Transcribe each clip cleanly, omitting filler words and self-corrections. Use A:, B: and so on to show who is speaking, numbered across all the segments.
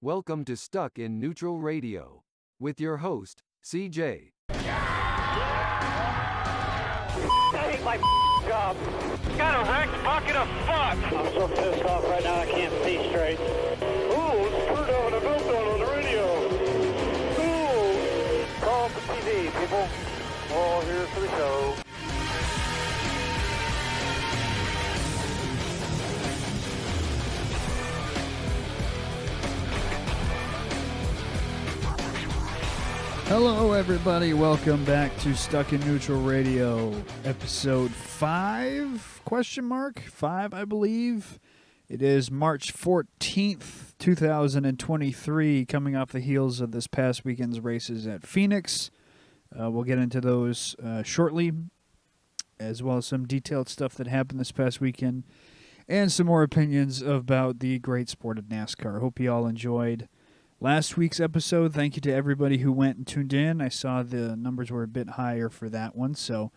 A: Welcome to Stuck in Neutral Radio with your host, CJ.
B: I hate my job.
C: Got a wrecked bucket of fuck.
B: I'm so pissed off right now I can't see straight.
C: Ooh, screwed over the meltdown on the radio.
B: Ooh! Call the TV, people. All here for the show.
D: Hello, everybody. Welcome back to Stuck in Neutral Radio, episode 5, question mark? 5, I believe. It is March 14th, 2023, coming off the heels of this past weekend's races at Phoenix. We'll get into those shortly, as well as some detailed stuff that happened this past weekend, and some more opinions about the great sport of NASCAR. Hope you all enjoyed last week's episode. Thank you to everybody who went and tuned in. I saw the numbers were a bit higher for that one, so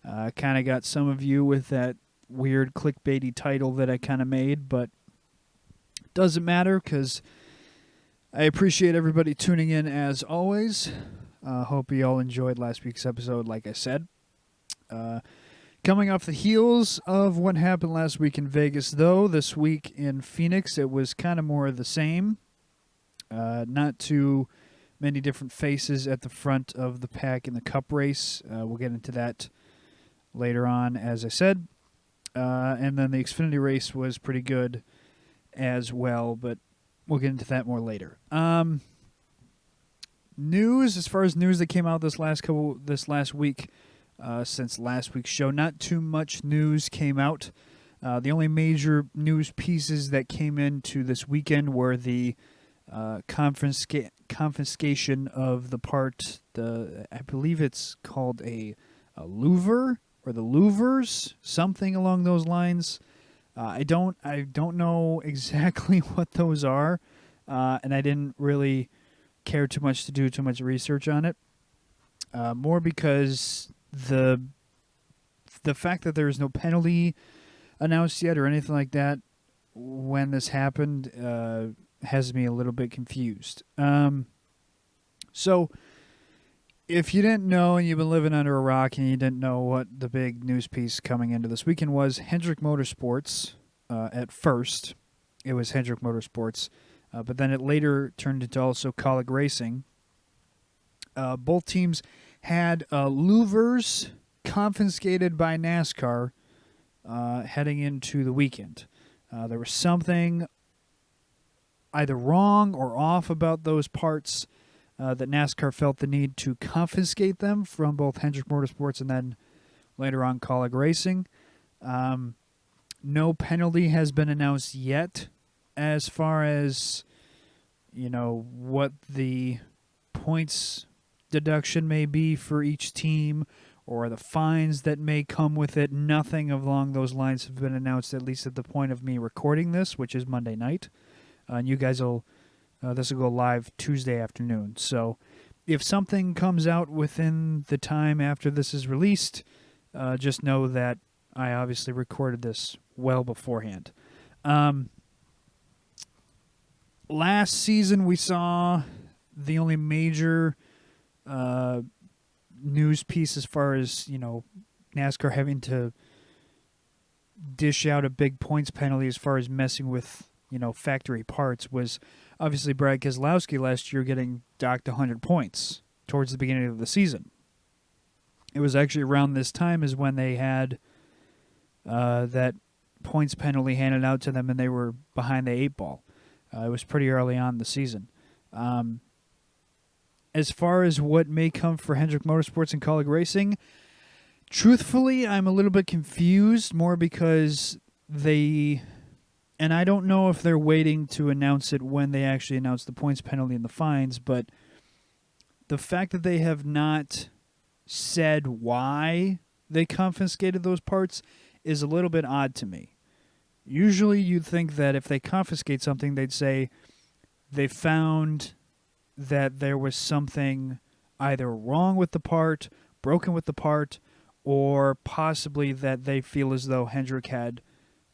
D: I kind of got some of you with that weird clickbaity title that I kind of made, but doesn't matter because I appreciate everybody tuning in as always. Hope you all enjoyed last week's episode, like I said. Coming off the heels of what happened last week in Vegas, though, this week in Phoenix, it was kind of more of the same. Not too many different faces at the front of the pack in the Cup race. We'll get into that later on, as I said. And then the Xfinity race was pretty good as well, but we'll get into that more later. News, as far as news that came out this last week, since last week's show, not too much news came out. The only major news pieces that came into this weekend were the confiscation of the part, I believe it's called a Louvre or the Louvers, something along those lines. I don't know exactly what those are, and I didn't really care too much to do too much research on it. More because the fact that there is no penalty announced yet or anything like that when this happened has me a little bit confused. So, if you didn't know and you've been living under a rock and you didn't know what the big news piece coming into this weekend was, Hendrick Motorsports, at first, it was Hendrick Motorsports, but then it later turned into also Kaulig Racing. Both teams had Louvers confiscated by NASCAR heading into the weekend. There was something either wrong or off about those parts that NASCAR felt the need to confiscate them from both Hendrick Motorsports and then later on Kaulig Racing. No penalty has been announced yet as far as, what the points deduction may be for each team or the fines that may come with it. Nothing along those lines have been announced, at least at the point of me recording this, which is Monday night. And you guys this will go live Tuesday afternoon. So if something comes out within the time after this is released, just know that I obviously recorded this well beforehand. Last season we saw the only major news piece as far as, NASCAR having to dish out a big points penalty as far as messing with factory parts was obviously Brad Keselowski last year getting docked 100 points towards the beginning of the season. It was actually around this time is when they had that points penalty handed out to them and they were behind the 8-ball. It was pretty early on in the season. As far as what may come for Hendrick Motorsports and Kaulig Racing, truthfully, I'm a little bit confused more because and I don't know if they're waiting to announce it when they actually announce the points penalty and the fines, but the fact that they have not said why they confiscated those parts is a little bit odd to me. Usually you'd think that if they confiscate something, they'd say they found that there was something either wrong with the part, broken with the part, or possibly that they feel as though Hendrick and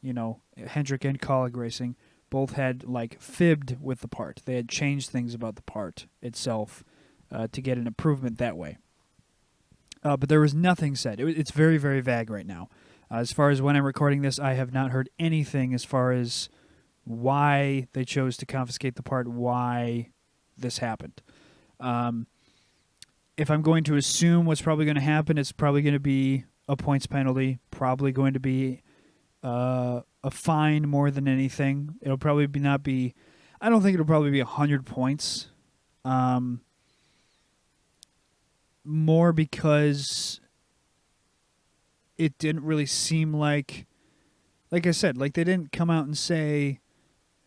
D: Kaulig Racing Both had like fibbed with the part. They had changed things about the part itself to get an improvement that way. But there was nothing said. It's very, very vague right now. As far as when I'm recording this, I have not heard anything as far as why they chose to confiscate the part, why this happened. If I'm going to assume what's probably going to happen, it's probably going to be a points penalty, probably going to be a fine more than anything. It'll probably not be, I don't think it'll probably be 100 points. More because it didn't really seem like I said, like they didn't come out and say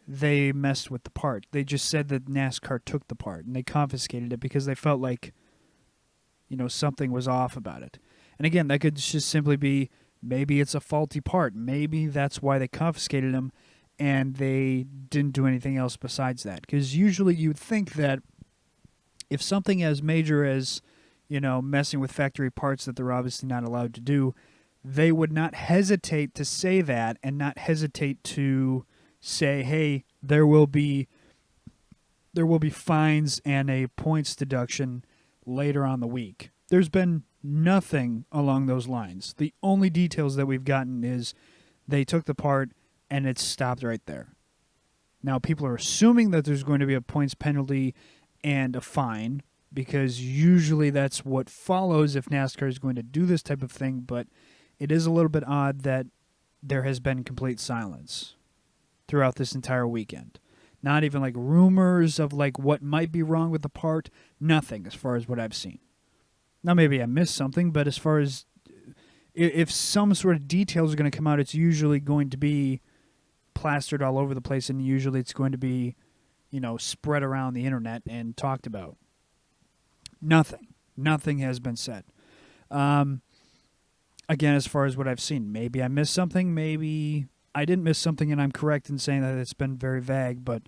D: they messed with the part. They just said that NASCAR took the part and they confiscated it because they felt like, something was off about it. And again, that could just simply be maybe it's a faulty part. Maybe that's why they confiscated them and they didn't do anything else besides that. Because usually you'd think that if something as major as, messing with factory parts that they're obviously not allowed to do, they would not hesitate to say that and not hesitate to say, hey, there will be fines and a points deduction later on the week. There's been nothing along those lines. The only details that we've gotten is they took the part and it stopped right there. Now, people are assuming that there's going to be a points penalty and a fine because usually that's what follows if NASCAR is going to do this type of thing, but it is a little bit odd that there has been complete silence throughout this entire weekend. Not even like rumors of like what might be wrong with the part. Nothing as far as what I've seen. Now maybe I missed something, but as far as if some sort of details are going to come out, it's usually going to be plastered all over the place, and usually it's going to be, spread around the internet and talked about. Nothing has been said. Again, as far as what I've seen, maybe I missed something, maybe I didn't miss something and I'm correct in saying that it's been very vague, but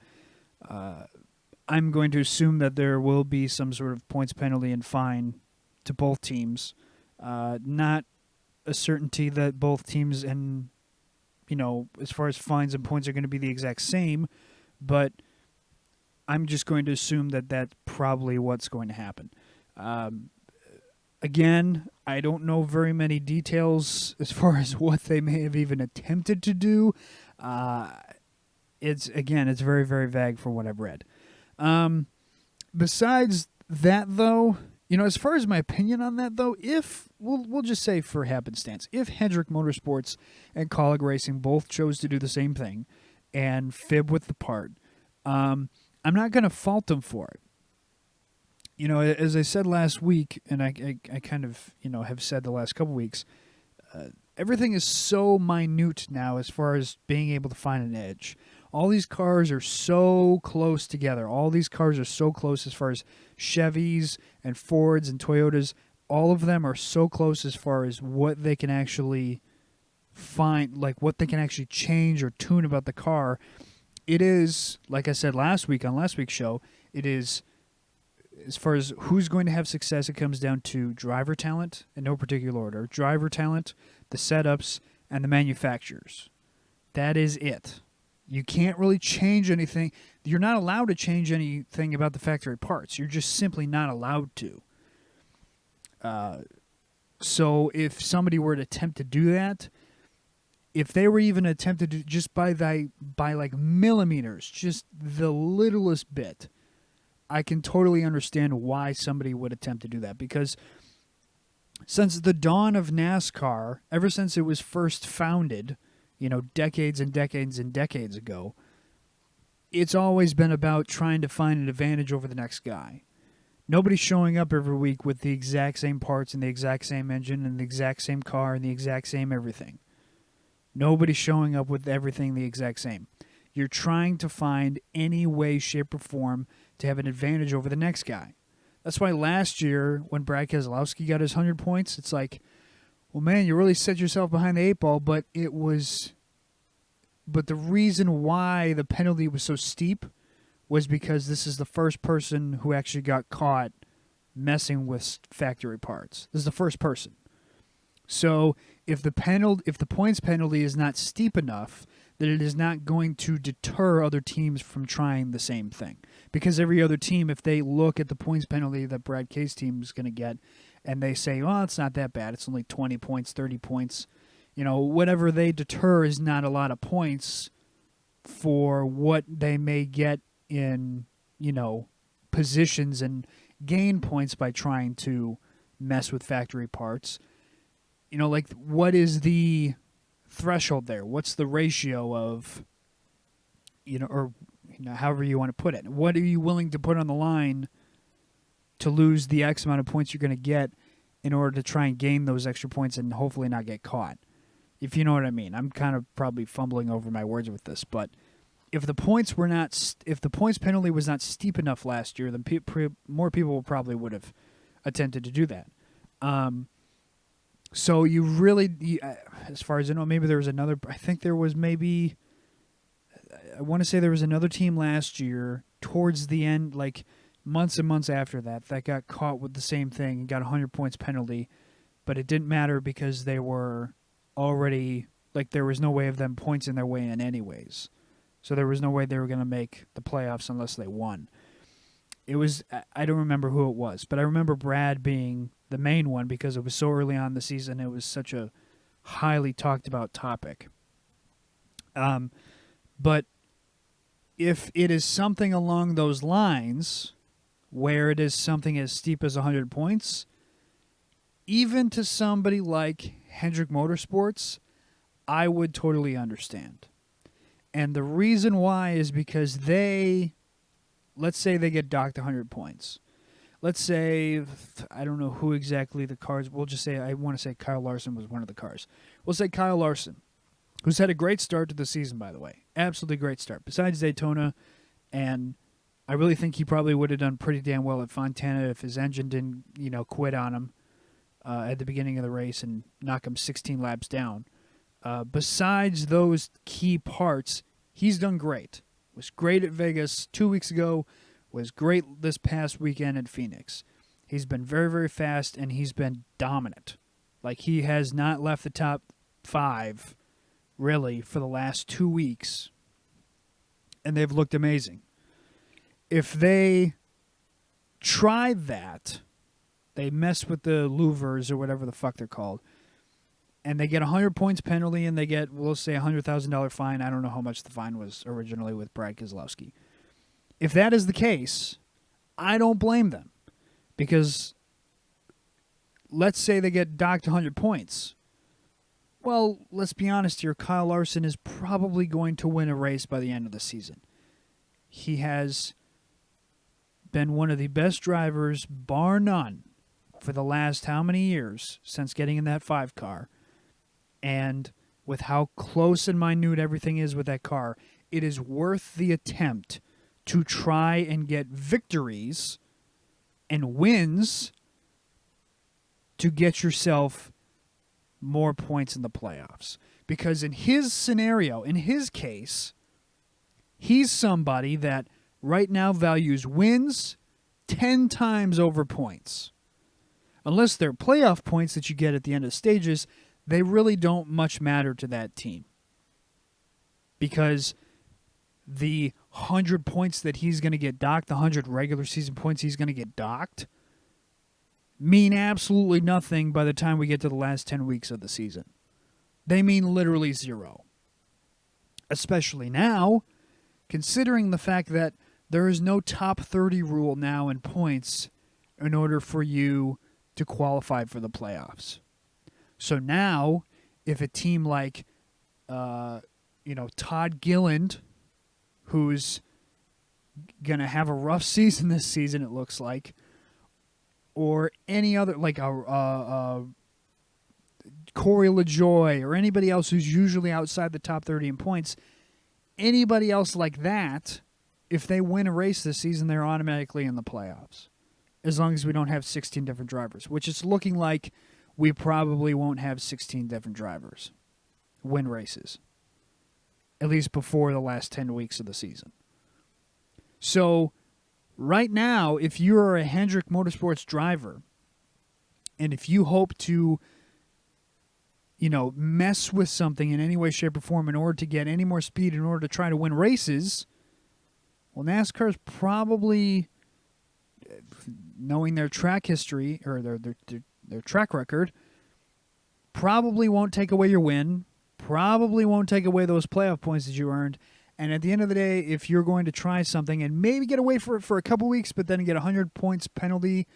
D: I'm going to assume that there will be some sort of points penalty and fine to both teams. Not a certainty that both teams and, as far as fines and points are going to be the exact same, but I'm just going to assume that that's probably what's going to happen. Again, I don't know very many details as far as what they may have even attempted to do. It's very, very vague from what I've read. Besides that, though, as far as my opinion on that, though, if we'll just say for happenstance, if Hendrick Motorsports and Kaulig Racing both chose to do the same thing and fib with the part, I'm not going to fault them for it. As I said last week, and I kind of, have said the last couple weeks, everything is so minute now as far as being able to find an edge. All these cars are so close together. All these cars are so close as far as Chevys and Fords and Toyotas. All of them are so close as far as what they can actually find, like what they can actually change or tune about the car. It is, like I said last week on last week's show, it is, as far as who's going to have success, it comes down to driver talent in no particular order. Driver talent, the setups, and the manufacturers. That is it. You can't really change anything. You're not allowed to change anything about the factory parts. You're just simply not allowed to. So if somebody were to attempt to do that, if they were even attempted to just by like millimeters, just the littlest bit, I can totally understand why somebody would attempt to do that, because since the dawn of NASCAR, ever since it was first founded, decades and decades and decades ago, it's always been about trying to find an advantage over the next guy. Nobody's showing up every week with the exact same parts and the exact same engine and the exact same car and the exact same everything. Nobody's showing up with everything the exact same. You're trying to find any way, shape, or form to have an advantage over the next guy. That's why last year, when Brad Keselowski got his 100 points, it's like, well, man, you really set yourself behind the 8 ball, but the reason why the penalty was so steep was because this is the first person who actually got caught messing with factory parts. This is the first person. So if the points penalty is not steep enough, that it is not going to deter other teams from trying the same thing. Because every other team, if they look at the points penalty that Brad K's team is going to get, and they say, well, it's not that bad, it's only 20 points, 30 points, whatever they deter is not a lot of points for what they may get in, positions and gain points by trying to mess with factory parts. What is the threshold there? What's the ratio of, however you want to put it? What are you willing to put on the line to lose the X amount of points you're going to get in order to try and gain those extra points and hopefully not get caught? If you know what I mean. I'm kind of probably fumbling over my words with this, but if the points penalty was not steep enough last year, then more people probably would have attempted to do that. So you really, as far as I know, maybe there was another. I think there was maybe. I want to say there was another team last year towards the end, like months and months after that got caught with the same thing and got a 100 points penalty, but it didn't matter because they were already, there was no way of them points in their way in anyways. So there was no way they were going to make the playoffs unless they won. It was, I don't remember who it was, but I remember Brad being the main one because it was so early on in the season. It was such a highly talked about topic. But if it is something along those lines, where it is something as steep as 100 points, even to somebody like Hendrick Motorsports, I would totally understand. And the reason why is because let's say they get docked 100 points. Let's say, I don't know who exactly the cars, we'll just say, I want to say Kyle Larson was one of the cars. We'll say Kyle Larson, who's had a great start to the season, by the way. Absolutely great start. Besides Daytona, and I really think he probably would have done pretty damn well at Fontana if his engine didn't, quit on him at the beginning of the race and knock him 16 laps down. Besides those key parts, he's done great. Was great at Vegas 2 weeks ago, was great this past weekend at Phoenix. He's been very, very fast, and he's been dominant. He has not left the top 5, really, for the last 2 weeks, and they've looked amazing. If they tried that, they mess with the Louvers or whatever the fuck they're called, and they get a 100 points penalty, and they get, we'll say, a $100,000 fine. I don't know how much the fine was originally with Brad Keselowski. If that is the case, I don't blame them. Because let's say they get docked 100 points. Well, let's be honest here. Kyle Larson is probably going to win a race by the end of the season. He has been one of the best drivers, bar none, for the last how many years since getting in that 5 car. And with how close and minute everything is with that car, it is worth the attempt to try and get victories and wins to get yourself more points in the playoffs. Because in his scenario, in his case, he's somebody that right now values wins 10 times over points. Unless they're playoff points that you get at the end of the stages, they really don't much matter to that team. Because the 100 points that he's going to get docked, the 100 regular season points he's going to get docked, mean absolutely nothing by the time we get to the last 10 weeks of the season. They mean literally zero. Especially now, considering the fact that there is no top 30 rule now in points in order for you to qualify for the playoffs. So now, if a team like, Todd Gilliland, who's going to have a rough season this season, it looks like, or any other, like Corey LaJoie, or anybody else who's usually outside the top 30 in points, anybody else like that, if they win a race this season, they're automatically in the playoffs, as long as we don't have 16 different drivers, which it's looking like we probably won't have 16 different drivers win races, at least before the last 10 weeks of the season. So right now, if you're a Hendrick Motorsports driver, and if you hope to mess with something in any way, shape, or form in order to get any more speed, in order to try to win races, well, NASCAR's probably, knowing their track history or their track record, probably won't take away your win, probably won't take away those playoff points that you earned. And at the end of the day, if you're going to try something and maybe get away for it for a couple weeks, but then get a 100 points penalty,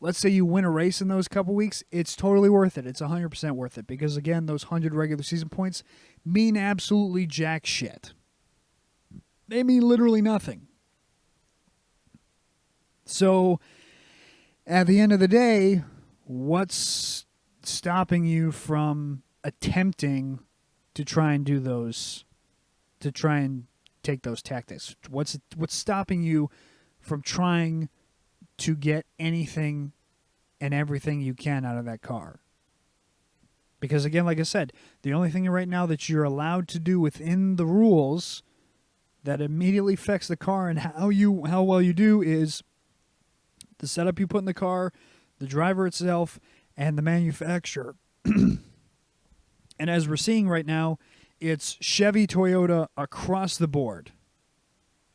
D: let's say you win a race in those couple weeks, it's totally worth it. It's 100% worth it because, again, those 100 regular season points mean absolutely jack shit. They mean literally nothing. So, at the end of the day, what's stopping you from attempting to try and do those, to try and take those tactics? What's stopping you from trying to get anything and everything you can out of that car? Because, again, like I said, the only thing right now that you're allowed to do within the rules that immediately affects the car and how well you do is the setup you put in the car, the driver itself, and the manufacturer. And as we're seeing right now, it's Chevy, Toyota across the board.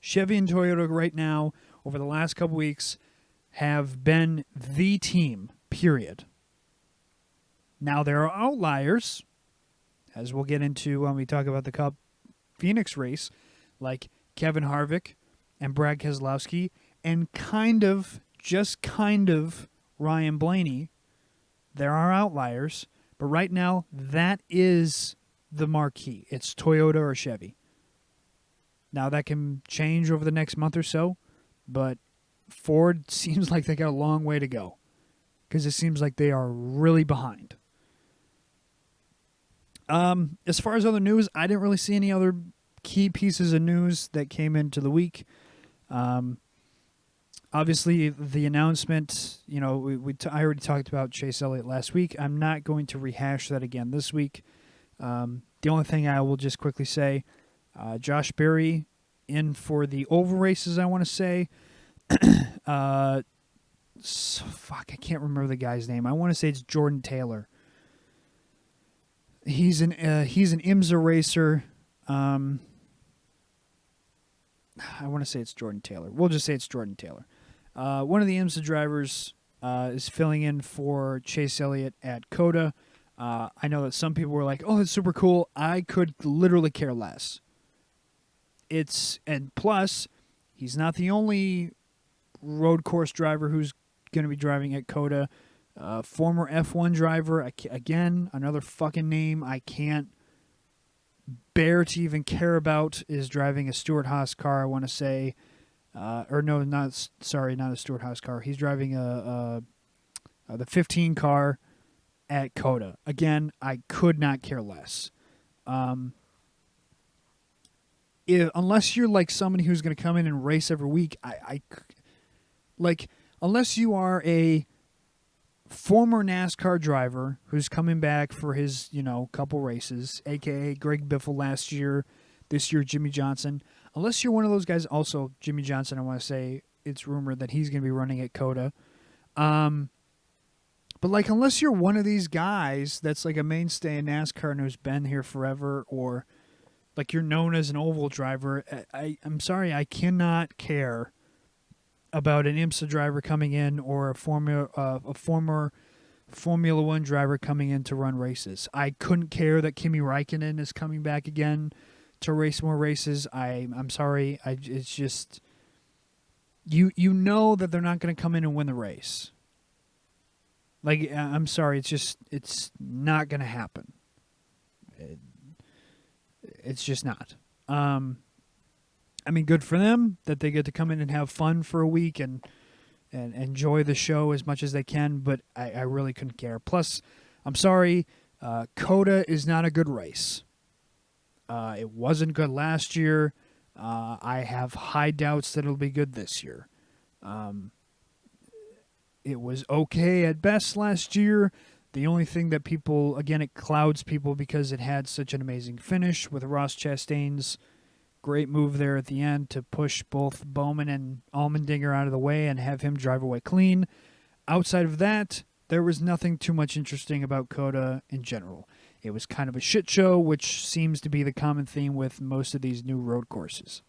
D: Chevy and Toyota right now, over the last couple weeks, have been the team, period. Now, there are outliers, as we'll get into when we talk about the Cup Phoenix race, like Kevin Harvick and Brad Keselowski, and just kind of, Ryan Blaney. There are outliers, but right now, that is the marquee. It's Toyota or Chevy. Now, that can change over the next month or so, but Ford seems like they got a long way to go because it seems like they are really behind. As far as other news, I didn't really see any other key pieces of news that came into the week. Obviously, the announcement, I already talked about Chase Elliott last week. I'm not going to rehash that again this week. The only thing I will just quickly say, Josh Berry in for the oval races, I want to say. I can't remember the guy's name. I want to say it's Jordan Taylor. He's an IMSA racer. I want to say it's Jordan Taylor. We'll just say it's Jordan Taylor. One of the IMSA drivers is filling in for Chase Elliott at COTA. I know that some people were like, "Oh, that's super cool." I could literally care less. And plus, he's not the only road course driver who's going to be driving at COTA. Former F1 driver, again, another fucking name I can't bear to even care about, is driving a Stewart-Haas car, I want to say. Not a Stewart-Haas car. He's driving the 15 car at COTA. Again, I could not care less. Unless you're like somebody who's going to come in and race every week, unless you are a former NASCAR driver who's coming back for his, couple races, a.k.a. Greg Biffle last year, this year Jimmy Johnson. Unless you're one of those guys, also Jimmy Johnson, I want to say it's rumored that he's going to be running at COTA. But unless you're one of these guys that's like a mainstay in NASCAR and who's been here forever, or like you're known as an oval driver, I'm sorry, I cannot care about an IMSA driver coming in or a former Formula One driver coming in to run races. I couldn't care that Kimi Räikkönen is coming back again to race more races. I'm sorry. It's just you know that they're not going to come in and win the race. I'm sorry. It's not going to happen. It's just not. Good for them that they get to come in and have fun for a week and enjoy the show as much as they can, but I really couldn't care. Plus, I'm sorry, COTA is not a good race. It wasn't good last year. I have high doubts that it'll be good this year. It was okay at best last year. The only thing that it clouds people because it had such an amazing finish with Ross Chastain's great move there at the end to push both Bowman and Allmendinger out of the way and have him drive away clean. Outside of that, there was nothing too much interesting about COTA in general. It was kind of a shit show, which seems to be the common theme with most of these new road courses.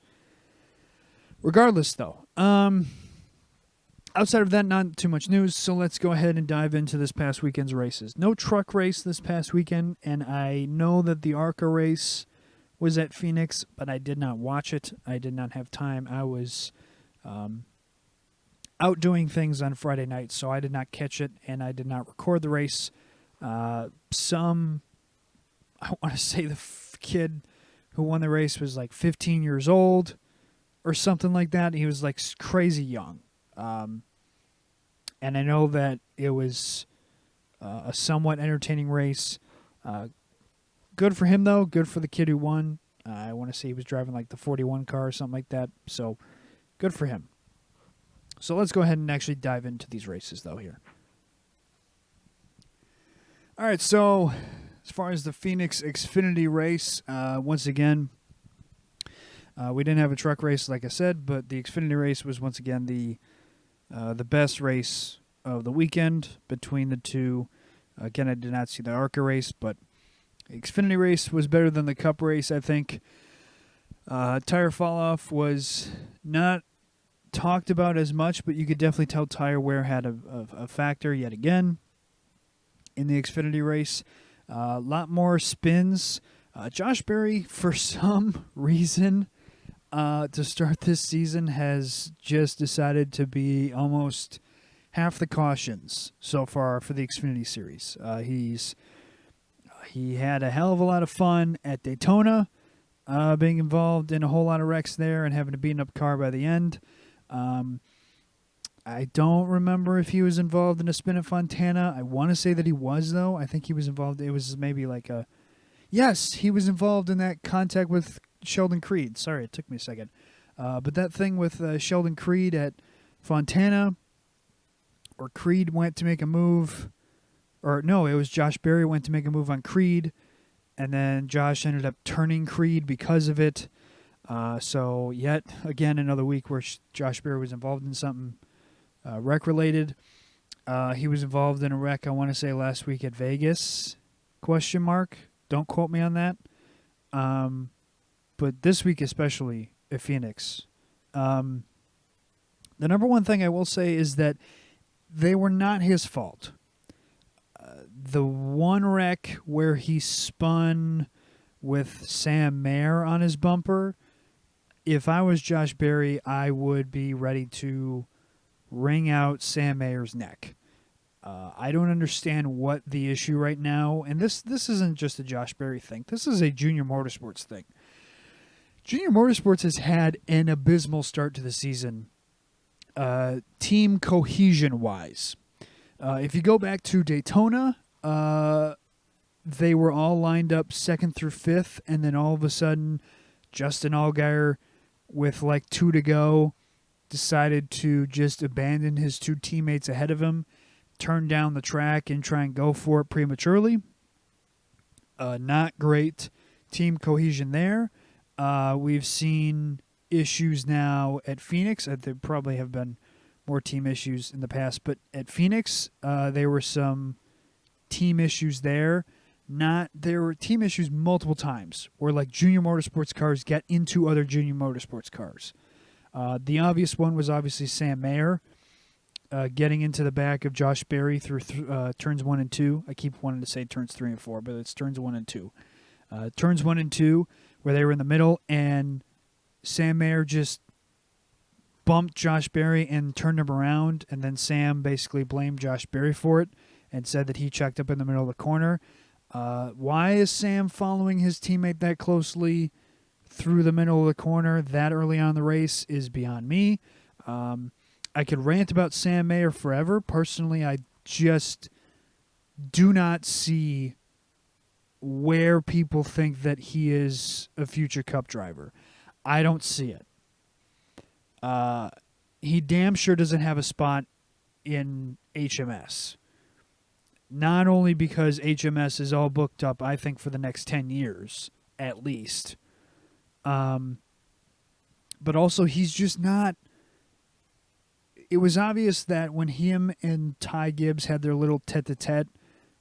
D: Regardless, though, outside of that, not too much news, so let's go ahead and dive into this past weekend's races. No truck race this past weekend, and I know that the ARCA race was at Phoenix, but I did not watch it. I did not have time. I was out doing things on Friday night, so I did not catch it, and I did not record the race. I want to say the kid who won the race was like 15 years old or something like that. He was like crazy young. And I know that it was a somewhat entertaining race. Good for him, though. Good for the kid who won. I want to say he was driving like the 41 car or something like that. So good for him. So let's go ahead and actually dive into these races, though, here. All right, so as far as the Phoenix Xfinity race, once again, we didn't have a truck race, like I said, but the Xfinity race was once again the best race of the weekend between the two. Again, I did not see the ARCA race, but the Xfinity race was better than the Cup race, I think. Tire fall-off was not talked about as much, but you could definitely tell tire wear had a factor yet again in the Xfinity race. A lot more spins. Josh Berry, for some reason, to start this season, has just decided to be almost half the cautions so far for the Xfinity series. He had a hell of a lot of fun at Daytona, being involved in a whole lot of wrecks there and having to beat up car by the end. I don't remember if he was involved in a spin at Fontana. I want to say that he was, though. I think he was involved. It was maybe like a... Yes, he was involved in that contact with Sheldon Creed. Sorry, it took me a second. But that thing with Sheldon Creed at Fontana, or Creed went to make a move... Or no, it was Josh Berry went to make a move on Creed, and then Josh ended up turning Creed because of it. So yet again another week where Josh Berry was involved in something wreck-related. He was involved in a wreck, I want to say, last week at Vegas, ? Don't quote me on that. But this week especially at Phoenix. The number one thing I will say is that they were not his fault. The one wreck where he spun with Sam Mayer on his bumper, if I was Josh Berry, I would be ready to wring out Sam Mayer's neck. I don't understand what the issue right now, and this isn't just a Josh Berry thing. This is a Junior Motorsports thing. Junior Motorsports has had an abysmal start to the season, team cohesion-wise. If you go back to Daytona, they were all lined up 2nd through 5th, and then all of a sudden, Justin Allgaier, with like 2 to go, decided to just abandon his 2 teammates ahead of him, turn down the track, and try and go for it prematurely. Not great team cohesion there. We've seen issues now at Phoenix. There probably have been more team issues in the past, but at Phoenix, there were some team issues there. There were team issues multiple times where like Junior Motorsports cars get into other Junior Motorsports cars. The obvious one was obviously Sam Mayer getting into the back of Josh Berry through turns 1 and 2. I keep wanting to say turns 3 and 4, but it's turns 1 and 2. Turns 1 and 2 where they were in the middle, and Sam Mayer just bumped Josh Berry and turned him around, and then Sam basically blamed Josh Berry for it and said that he checked up in the middle of the corner. Why is Sam following his teammate that closely through the middle of the corner that early on in the race is beyond me. I could rant about Sam Mayer forever. Personally, I just do not see where people think that he is a future Cup driver. I don't see it. He damn sure doesn't have a spot in HMS. Not only because HMS is all booked up, I think, for the next 10 years, at least. But also, he's just not... it was obvious that when him and Ty Gibbs had their little tete-a-tete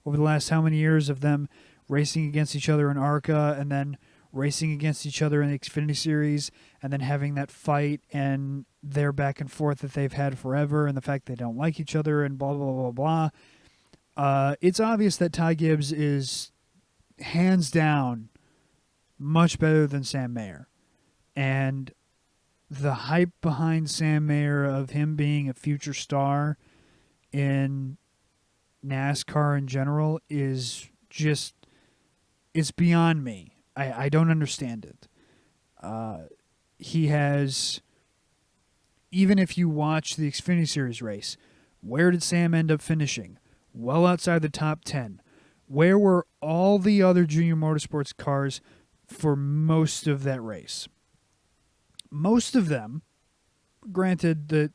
D: over the last how many years of them racing against each other in ARCA and then racing against each other in the Xfinity Series and then having that fight and their back and forth that they've had forever and the fact they don't like each other and blah, blah, blah, blah. It's obvious that Ty Gibbs is hands down much better than Sam Mayer. And the hype behind Sam Mayer of him being a future star in NASCAR in general is just, it's beyond me. I don't understand it. He has, even if you watch the Xfinity Series race, where did Sam end up finishing? Well outside the top 10. Where were all the other junior motorsports cars for most of that race? Most of them, granted that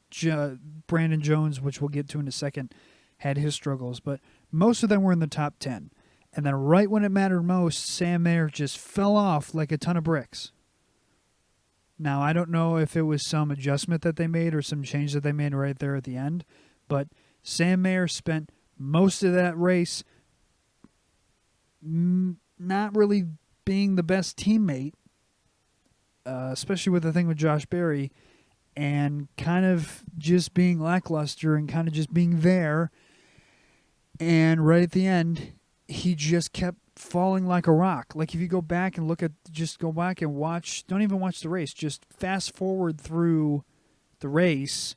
D: Brandon Jones, which we'll get to in a second, had his struggles, but most of them were in the top 10. And then right when it mattered most, Sam Mayer just fell off like a ton of bricks. Now, I don't know if it was some adjustment that they made or some change that they made right there at the end, but Sam Mayer spent most of that race not really being the best teammate, especially with the thing with Josh Berry, and kind of just being lackluster and kind of just being there. And right at the end, he just kept falling like a rock. Like if you go back and go back and watch, don't even watch the race, just fast forward through the race.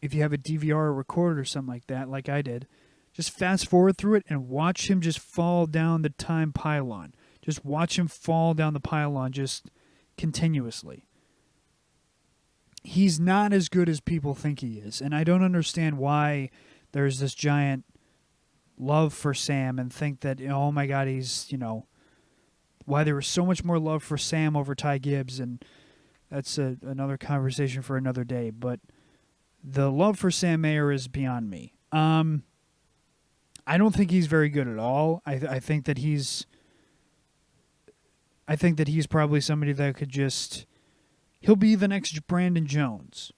D: If you have a DVR recorder or something like that, like I did, just fast forward through it and watch him just fall down the time pylon. Just watch him fall down the pylon just continuously. He's not as good as people think he is, and I don't understand why there's this giant love for Sam and think that, oh my God, he's, why there was so much more love for Sam over Ty Gibbs, and that's another conversation for another day, but the love for Sam Mayer is beyond me. I don't think he's very good at all. I think that he's probably somebody that could he'll be the next Brandon Jones.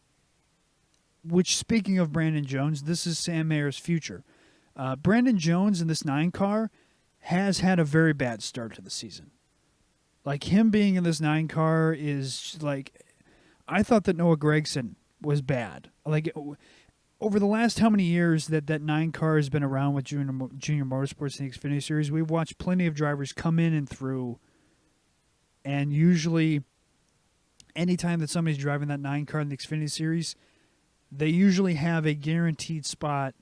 D: Which, speaking of Brandon Jones, this is Sam Mayer's future. Brandon Jones in this 9 car has had a very bad start to the season. Like, him being in this 9 car is like, I thought that Noah Gragson was bad. Like, over the last how many years that 9 car has been around with junior motorsports in the Xfinity Series, we've watched plenty of drivers come in and through, and usually anytime that somebody's driving that 9 car in the Xfinity Series, they usually have a guaranteed spot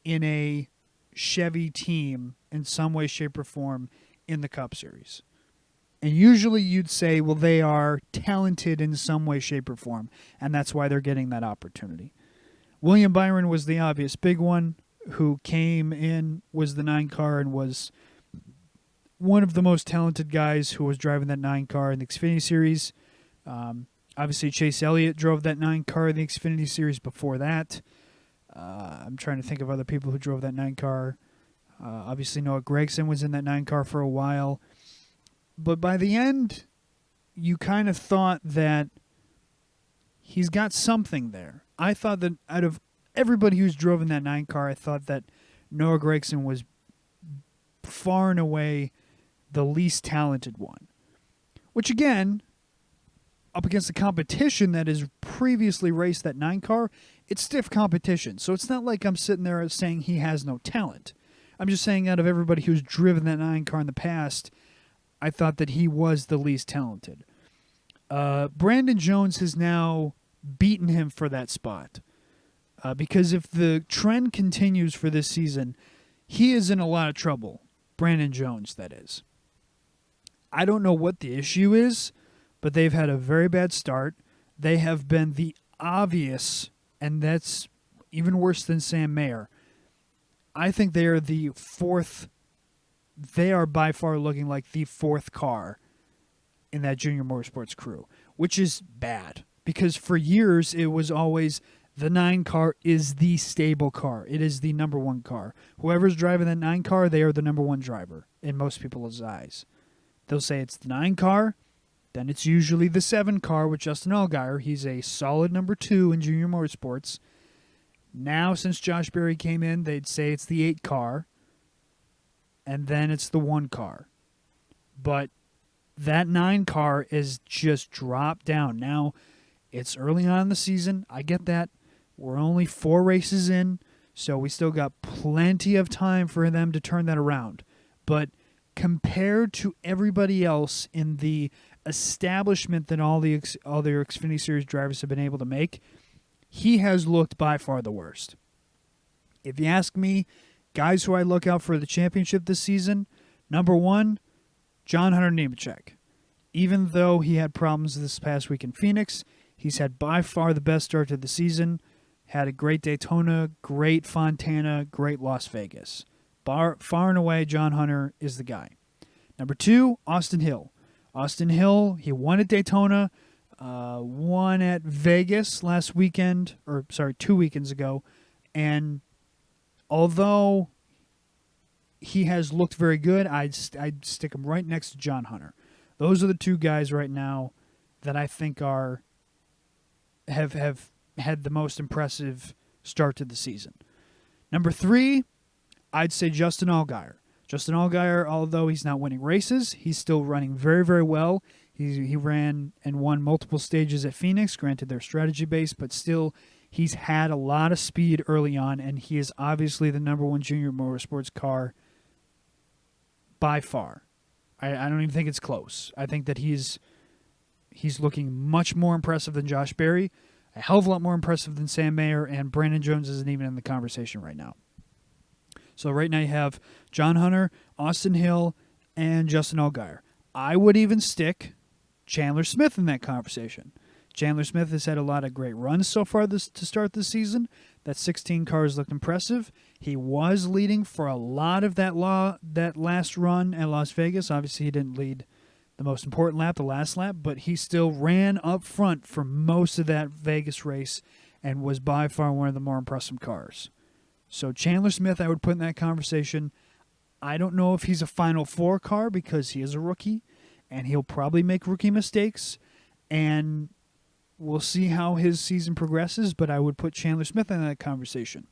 D: in a Chevy team in some way, shape, or form in the Cup Series. And usually you'd say, well, they are talented in some way, shape, or form, and that's why they're getting that opportunity. William Byron was the obvious big one, who came in, was the 9 car, and was one of the most talented guys who was driving that 9 car in the Xfinity Series. Obviously, Chase Elliott drove that 9 car in the Xfinity Series before that. I'm trying to think of other people who drove that 9 car. Obviously, Noah Gragson was in that 9 car for a while. But by the end, you kind of thought that he's got something there. I thought that out of everybody who's driven that 9 car, I thought that Noah Gragson was far and away the least talented one. Which, again, up against the competition that has previously raced that 9 car, it's stiff competition. So it's not like I'm sitting there saying he has no talent. I'm just saying out of everybody who's driven that 9 car in the past, I thought that he was the least talented. Brandon Jones has now beaten him for that spot. Because if the trend continues for this season, he is in a lot of trouble. Brandon Jones, that is. I don't know what the issue is, but they've had a very bad start. They have been the obvious, and that's even worse than Sam Mayer. I think they are the fourth. They are by far looking like the 4th car in that junior motorsports crew, which is bad because for years it was always the 9 car is the stable car. It is the number 1 car. Whoever's driving that 9 car, they are the number 1 driver in most people's eyes. They'll say it's the 9 car, Then it's usually the 7 car with Justin Allgaier. He's a solid number 2 in junior motorsports. Now, since Josh Berry came in, they'd say it's the 8 car, and then it's the 1 car. But that 9 car is just dropped down. Now, it's early on in the season. I get that. We're only 4 races in, so we still got plenty of time for them to turn that around. But compared to everybody else in the establishment that all their Xfinity Series drivers have been able to make, he has looked by far the worst. If you ask me, guys who I look out for the championship this season, number 1, John Hunter Nemechek. Even though he had problems this past week in Phoenix, he's had by far the best start to the season. Had a great Daytona, great Fontana, great Las Vegas. Far and away, John Hunter is the guy. Number 2, Austin Hill. Austin Hill, he won at Daytona, won at Vegas 2 weekends ago. And although he has looked very good, I'd stick him right next to John Hunter. Those are the 2 guys right now that I think have had the most impressive start to the season. Number 3, I'd say Justin Allgaier. Justin Allgaier, although he's not winning races, he's still running very, very well. He ran and won multiple stages at Phoenix, granted they're strategy-based, but still he's had a lot of speed early on, and he is obviously the number 1 junior motorsports car by far. I don't even think it's close. I think that he's looking much more impressive than Josh Berry, a hell of a lot more impressive than Sam Mayer, and Brandon Jones isn't even in the conversation right now. So right now you have John Hunter, Austin Hill, and Justin Allgaier. I would even stick Chandler Smith in that conversation. Chandler Smith has had a lot of great runs so far to start this season. That 16 cars looked impressive. He was leading for a lot of that last run at Las Vegas. Obviously, he didn't lead the most important lap, the last lap, but he still ran up front for most of that Vegas race and was by far one of the more impressive cars. So Chandler Smith, I would put in that conversation. I don't know if he's a Final Four car because he is a rookie, and he'll probably make rookie mistakes, and we'll see how his season progresses, but I would put Chandler Smith in that conversation.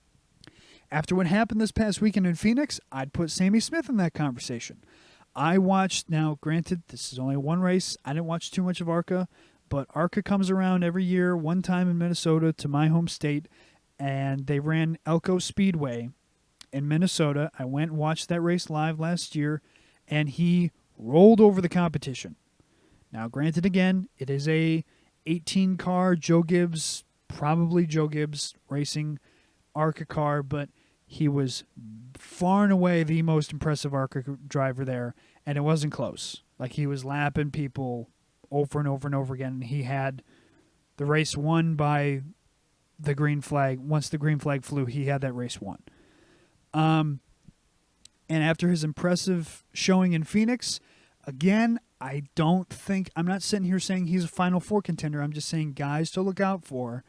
D: After what happened this past weekend in Phoenix, I'd put Sammy Smith in that conversation. I watched, now granted, this is only 1 race. I didn't watch too much of ARCA, but ARCA comes around every year, one time in Minnesota to my home state, and they ran Elko Speedway in Minnesota. I went and watched that race live last year, and he rolled over the competition. Now, granted, again, it is a 18-car probably Joe Gibbs racing ARCA car, but he was far and away the most impressive ARCA driver there, and it wasn't close. Like, he was lapping people over and over and over again, and he had the race won by the green flag. Once the green flag flew, he had that race won. And after his impressive showing in Phoenix, again, I'm not sitting here saying he's a Final Four contender. I'm just saying guys to look out for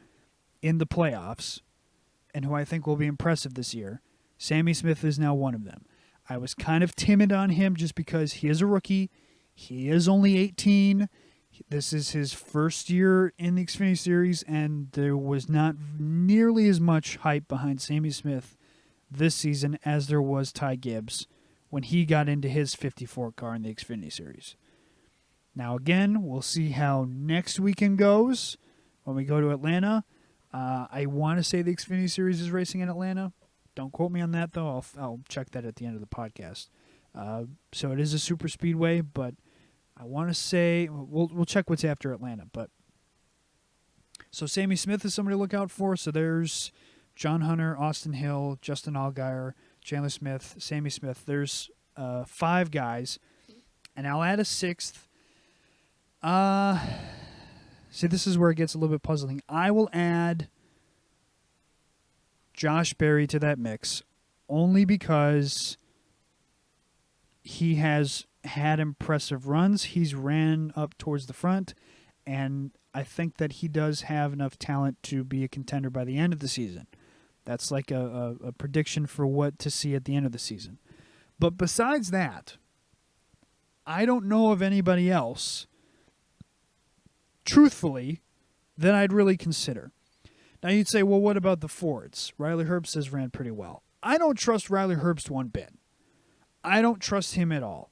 D: in the playoffs and who I think will be impressive this year. Sammy Smith is now one of them. I was kind of timid on him just because he is a rookie. He is only 18. This is his first year in the Xfinity Series, and there was not nearly as much hype behind Sammy Smith this season as there was Ty Gibbs when he got into his 54 car in the Xfinity Series. Now, again, we'll see how next weekend goes when we go to Atlanta. I want to say the Xfinity Series is racing in Atlanta. Don't quote me on that, though. I'll check that at the end of the podcast. So it is a super speedway, but I want to say we'll check what's after Atlanta. But so Sammy Smith is somebody to look out for. So there's John Hunter, Austin Hill, Justin Allgaier, Chandler Smith, Sammy Smith. There's 5 guys, and I'll add a 6th. See, this is where it gets a little bit puzzling. I will add Josh Berry to that mix only because he has had impressive runs. He's ran up towards the front, and I think that he does have enough talent to be a contender by the end of the season. That's like a prediction for what to see at the end of the season. But besides that, I don't know of anybody else truthfully, that I'd really consider. Now, you'd say, well, what about the Fords? Riley Herbst has ran pretty well. I don't trust Riley Herbst one bit. I don't trust him at all.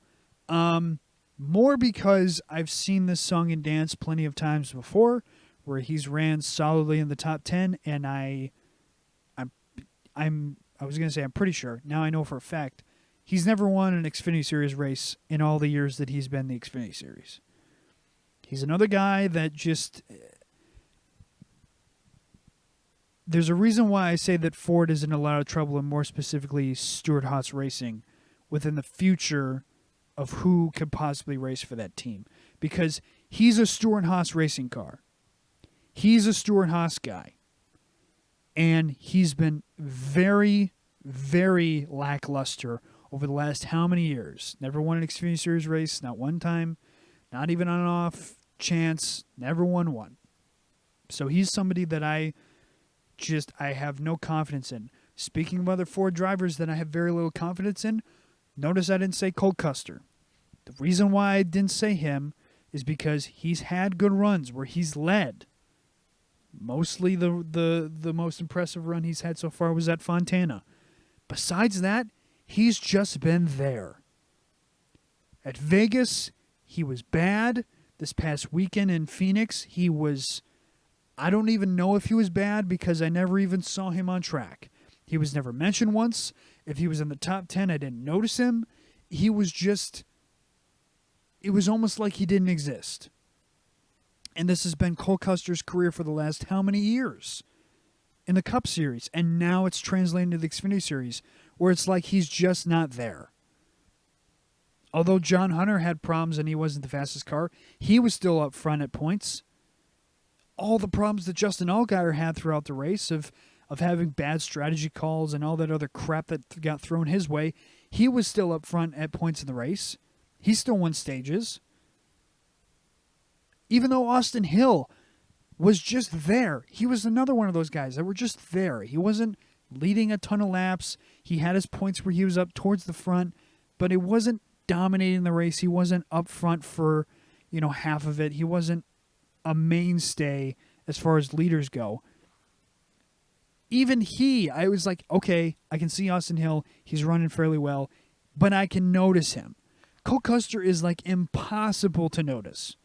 D: More because I've seen this song and dance plenty of times before, where he's ran solidly in the top 10, and I'm pretty sure, now I know for a fact, he's never won an Xfinity Series race in all the years that he's been in the Xfinity Series. He's another guy that just... There's a reason why I say that Ford is in a lot of trouble, and more specifically Stewart-Haas Racing, within the future of who could possibly race for that team. Because he's a Stewart-Haas racing car. He's a Stewart-Haas guy. And he's been very, very lackluster over the last how many years? Never won an Xfinity Series race, not one time, not even on an off chance, never won one. So he's somebody that I have no confidence in. Speaking of other Ford drivers that I have very little confidence in, notice I didn't say Cole Custer. The reason why I didn't say him is because he's had good runs where he's led. Mostly the most impressive run he's had so far was at Fontana. Besides that, he's just been there. At Vegas, he was bad. This past weekend in Phoenix, he was... I don't even know if he was bad because I never even saw him on track. He was never mentioned once. If he was in the top 10, I didn't notice him. He was just... It was almost like he didn't exist. And this has been Cole Custer's career for the last how many years? In the Cup Series. And now it's translating to the Xfinity Series, where it's like he's just not there. Although John Hunter had problems and he wasn't the fastest car, he was still up front at points. All the problems that Justin Allgaier had throughout the race of having bad strategy calls and all that other crap that got thrown his way, he was still up front at points in the race. He still won stages. Even though Austin Hill was just there. He was another one of those guys that were just there. He wasn't leading a ton of laps. He had his points where he was up towards the front, but it wasn't dominating the race. He wasn't up front for, half of it. He wasn't a mainstay as far as leaders go. Even I was like, okay, I can see Austin Hill. He's running fairly well, but I can notice him. Cole Custer is like impossible to notice.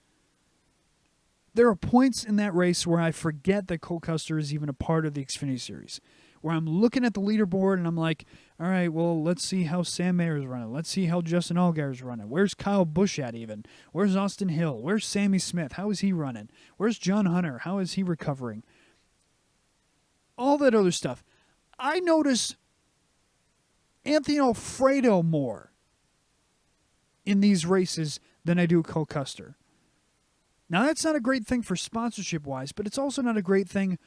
D: There are points in that race where I forget that Cole Custer is even a part of the Xfinity Series, where I'm looking at the leaderboard and I'm like, all right, well, let's see how Sam Mayer's running. Let's see how Justin Allgaier's running. Where's Kyle Busch at even? Where's Austin Hill? Where's Sammy Smith? How is he running? Where's John Hunter? How is he recovering? All that other stuff. I notice Anthony Alfredo more in these races than I do Cole Custer. Now, that's not a great thing for sponsorship-wise, but it's also not a great thing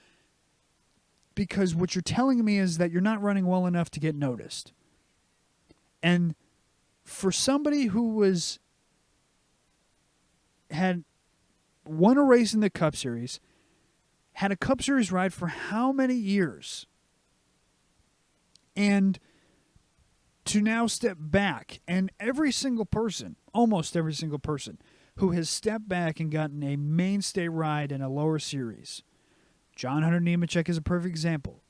D: because what you're telling me is that you're not running well enough to get noticed. And for somebody who had won a race in the Cup Series, had a Cup Series ride for how many years, and to now step back, and almost every single person, who has stepped back and gotten a mainstay ride in a lower series. John Hunter Nemechek is a perfect example.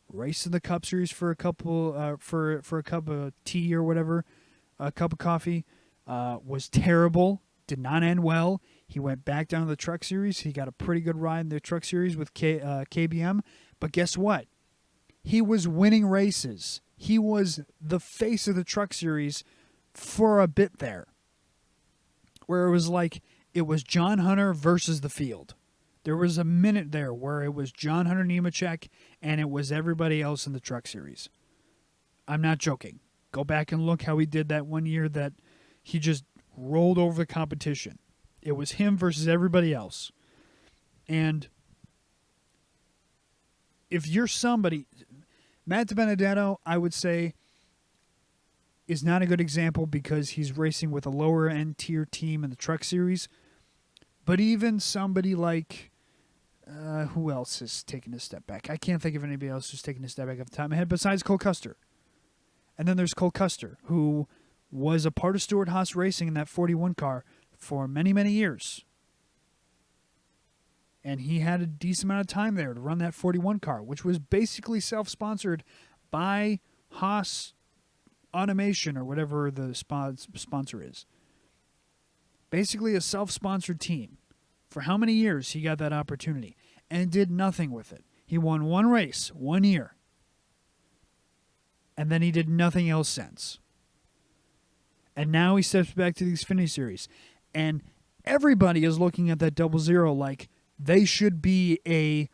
D: Raced in the Cup Series for a couple for a cup of tea or whatever, a cup of coffee, was terrible. Did not end well. He went back down to the Truck Series. He got a pretty good ride in the Truck Series with KBM. But guess what? He was winning races. He was the face of the Truck Series for a bit there, where it was like it was John Hunter versus the field. There was a minute there where it was John Hunter Nemechek and it was everybody else in the Truck Series. I'm not joking. Go back and look how he did that one year that he just rolled over the competition. It was him versus everybody else. And if you're somebody... Matt DiBenedetto, I would say, is not a good example because he's racing with a lower-end tier team in the Truck Series. But even somebody like... who else is taking a step back? I can't think of anybody else who's taking a step back off the top of my head besides Cole Custer. And then there's Cole Custer, who was a part of Stewart-Haas Racing in that 41 car for many, many years. And he had a decent amount of time there to run that 41 car, which was basically self-sponsored by Haas Automation or whatever the sponsor is. Basically a self-sponsored team. For how many years he got that opportunity and did nothing with it. He won one race, 1 year. And then he did nothing else since. And now he steps back to the Xfinity Series. And everybody is looking at that 00 like they should be a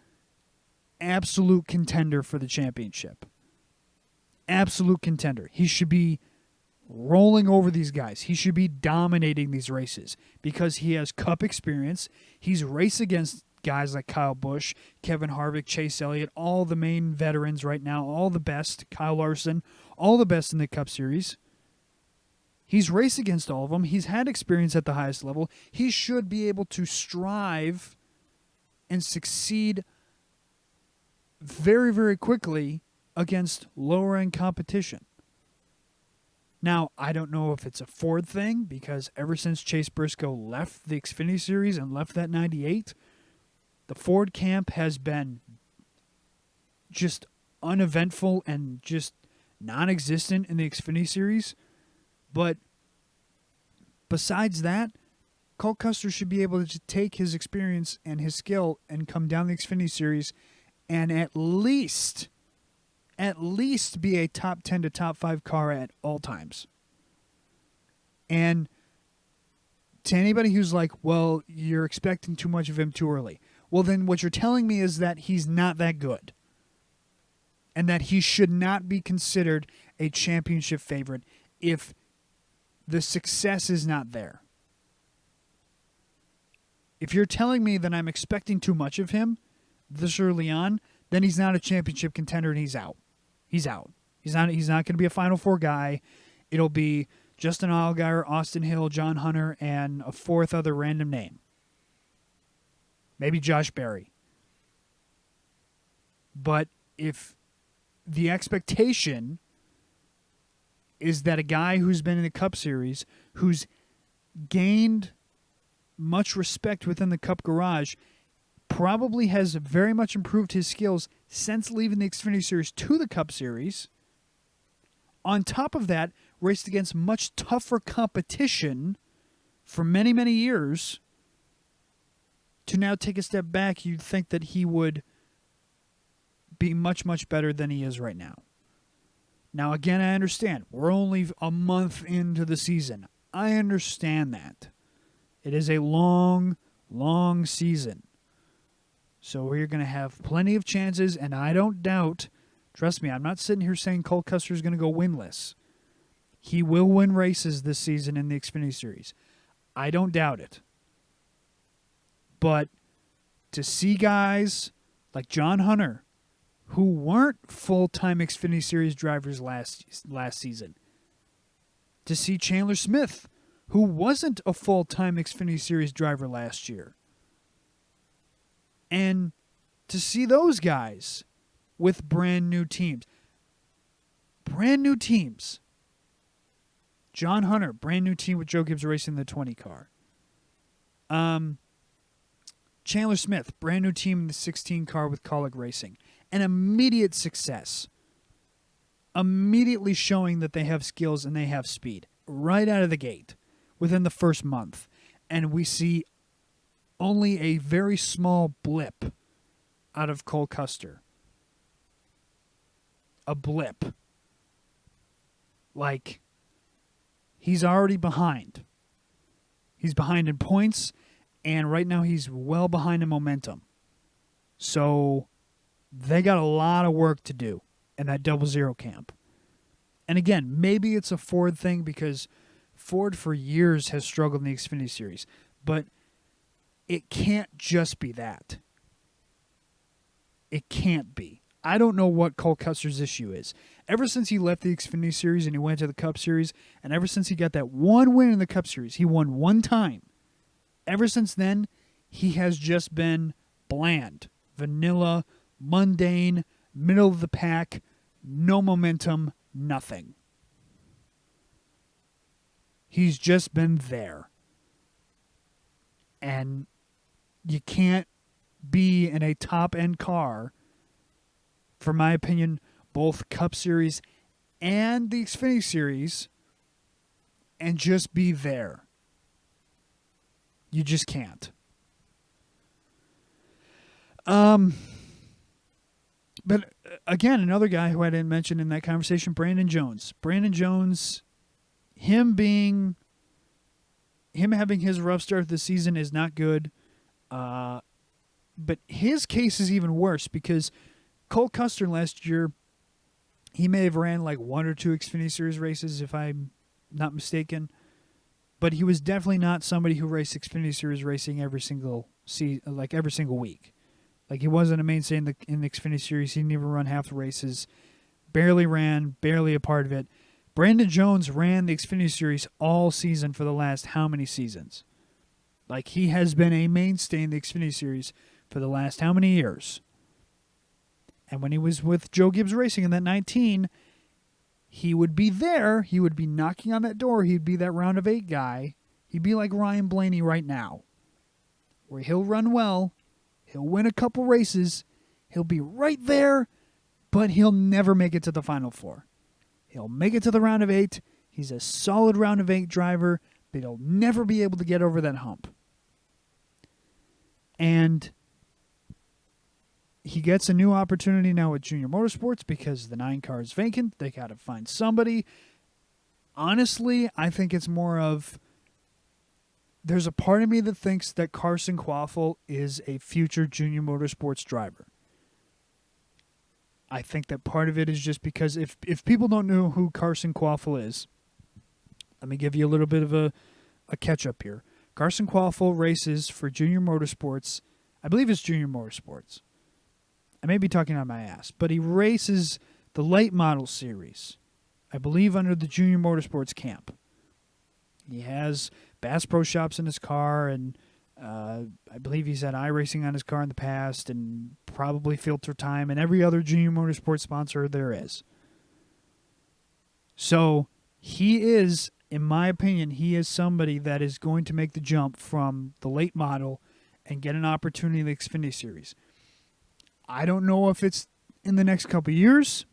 D: absolute contender for the championship. Absolute contender. He should be rolling over these guys. He should be dominating these races because he has Cup experience. He's raced against guys like Kyle Busch, Kevin Harvick, Chase Elliott, all the main veterans right now, all the best, Kyle Larson, all the best in the Cup Series. He's raced against all of them. He's had experience at the highest level. He should be able to strive and succeed very, very quickly against lower-end competition. Now, I don't know if it's a Ford thing, because ever since Chase Briscoe left the Xfinity Series and left that 98, the Ford camp has been just uneventful and just non-existent in the Xfinity Series. But besides that, Cole Custer should be able to take his experience and his skill and come down the Xfinity Series and at least be a top 10 to top 5 car at all times. And to anybody who's like, well, you're expecting too much of him too early. Well, then what you're telling me is that he's not that good. And that he should not be considered a championship favorite if the success is not there. If you're telling me that I'm expecting too much of him this early on, then he's not a championship contender and he's out. He's out. He's not going to be a Final Four guy. It'll be Justin Allgaier, Austin Hill, John Hunter, and a fourth other random name. Maybe Josh Berry. But if the expectation is that a guy who's been in the Cup Series, who's gained much respect within the Cup garage, probably has very much improved his skills since leaving the Xfinity Series to the Cup Series. On top of that, raced against much tougher competition for many, many years. To now take a step back, you'd think that he would be much, much better than he is right now. Now, again, I understand. We're only a month into the season. I understand that. It is a long, long season. So we're going to have plenty of chances, and I don't doubt, trust me, I'm not sitting here saying Cole Custer is going to go winless. He will win races this season in the Xfinity Series. I don't doubt it. But to see guys like John Hunter, who weren't full-time Xfinity Series drivers last season, to see Chandler Smith, who wasn't a full-time Xfinity Series driver last year, and to see those guys with brand new teams. Brand new teams. John Hunter, brand new team with Joe Gibbs Racing, the 20 car. Chandler Smith, brand new team in the 16 car with Kaulig Racing. An immediate success. Immediately showing that they have skills and they have speed. Right out of the gate. Within the first month. And we see only a very small blip out of Cole Custer. A blip. Like, he's already behind. He's behind in points, and right now he's well behind in momentum. So they got a lot of work to do in that 00 camp. And again, maybe it's a Ford thing because Ford for years has struggled in the Xfinity Series. But it can't just be that. It can't be. I don't know what Cole Custer's issue is. Ever since he left the Xfinity Series and he went to the Cup Series, and ever since he got that one win in the Cup Series, he won one time. Ever since then, he has just been bland, vanilla, mundane, middle of the pack, no momentum, nothing. He's just been there. And you can't be in a top-end car, for my opinion, both Cup Series and the Xfinity Series, and just be there. You just can't. But again, another guy who I didn't mention in that conversation, Brandon Jones. Brandon Jones, him having his rough start to the season is not good. But his case is even worse because Cole Custer last year, he may have ran like one or two Xfinity Series races, if I'm not mistaken. But he was definitely not somebody who raced Xfinity Series racing every single week. Like, he wasn't a mainstay in the Xfinity Series. He didn't even run half the races. Barely ran, barely a part of it. Brandon Jones ran the Xfinity Series all season for the last how many seasons? Like, he has been a mainstay in the Xfinity Series for the last how many years? And when he was with Joe Gibbs Racing in that 19, he would be there. He would be knocking on that door. He'd be that round of 8 guy. He'd be like Ryan Blaney right now, where he'll run well. He'll win a couple races. He'll be right there, but he'll never make it to the Final Four. He'll make it to the round of 8. He's a solid round of 8 driver, but he'll never be able to get over that hump. And he gets a new opportunity now with Junior Motorsports because the 9 car is vacant. They got to find somebody. Honestly, I think it's more of, there's a part of me that thinks that Carson Quaffle is a future Junior Motorsports driver. I think that part of it is just because if people don't know who Carson Quaffle is, let me give you a little bit of a catch-up here. Carson Quaffle races for Junior Motorsports. I believe it's Junior Motorsports. I may be talking on my ass, but he races the late model series, I believe under the Junior Motorsports camp. He has Bass Pro Shops in his car, and I believe he's had iRacing on his car in the past, and probably Filter Time, and every other Junior Motorsports sponsor there is. So he is, in my opinion, he is somebody that is going to make the jump from the late model and get an opportunity in the Xfinity Series. I don't know if it's in the next couple of years.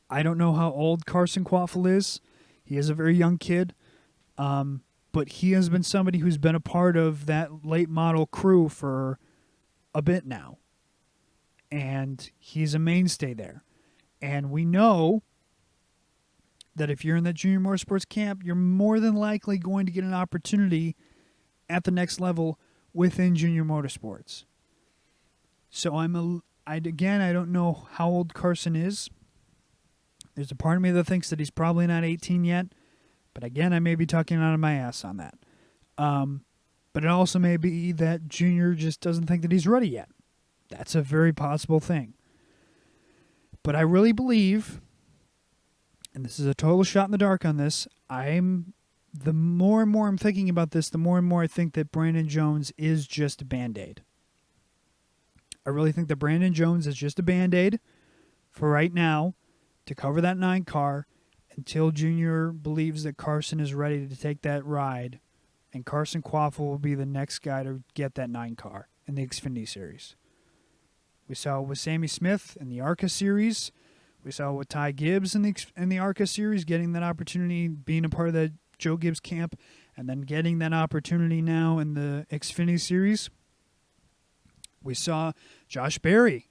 D: I don't know how old Carson Quaffle is. He is a very young kid. But he has been somebody who's been a part of that late model crew for a bit now. And he's a mainstay there. And we know that if you're in the Junior Motorsports camp, you're more than likely going to get an opportunity at the next level within Junior Motorsports. So I don't know how old Carson is. There's a part of me that thinks that he's probably not 18 yet. But again, I may be talking out of my ass on that. But it also may be that Junior just doesn't think that he's ready yet. That's a very possible thing. But I really believe, and this is a total shot in the dark on this, the more and more I'm thinking about this, the more and more I think that Brandon Jones is just a Band-Aid. I really think that Brandon Jones is just a Band-Aid for right now to cover that 9 car until Junior believes that Carson is ready to take that ride, and Carson Quaffle will be the next guy to get that 9 car in the Xfinity Series. We saw it with Sammy Smith in the ARCA Series. We saw it with Ty Gibbs in the ARCA Series, getting that opportunity, being a part of the Joe Gibbs camp, and then getting that opportunity now in the Xfinity Series. We saw Josh Berry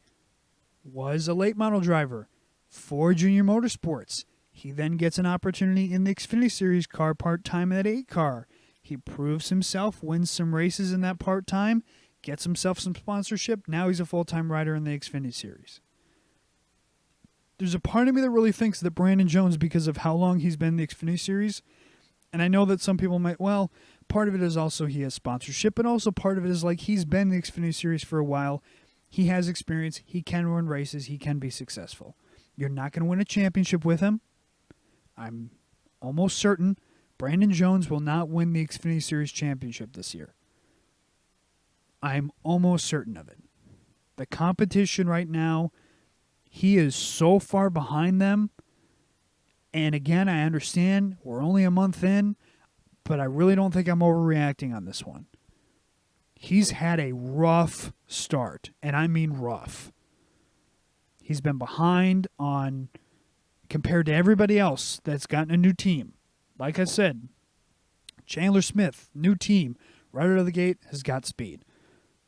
D: was a late model driver for Junior Motorsports. He then gets an opportunity in the Xfinity Series car part-time in that 8 car. He proves himself, wins some races in that part-time, gets himself some sponsorship. Now he's a full-time rider in the Xfinity Series. There's a part of me that really thinks that Brandon Jones, because of how long he's been in the Xfinity Series, and I know that some people might, well, part of it is also he has sponsorship, but also part of it is like he's been in the Xfinity Series for a while. He has experience. He can run races. He can be successful. You're not going to win a championship with him. I'm almost certain Brandon Jones will not win the Xfinity Series championship this year. I'm almost certain of it. The competition right now, he is so far behind them. And again, I understand we're only a month in, but I really don't think I'm overreacting on this one. He's had a rough start, and I mean rough. He's been behind on, compared to everybody else that's gotten a new team. Like I said, Chandler Smith, new team, right out of the gate, has got speed.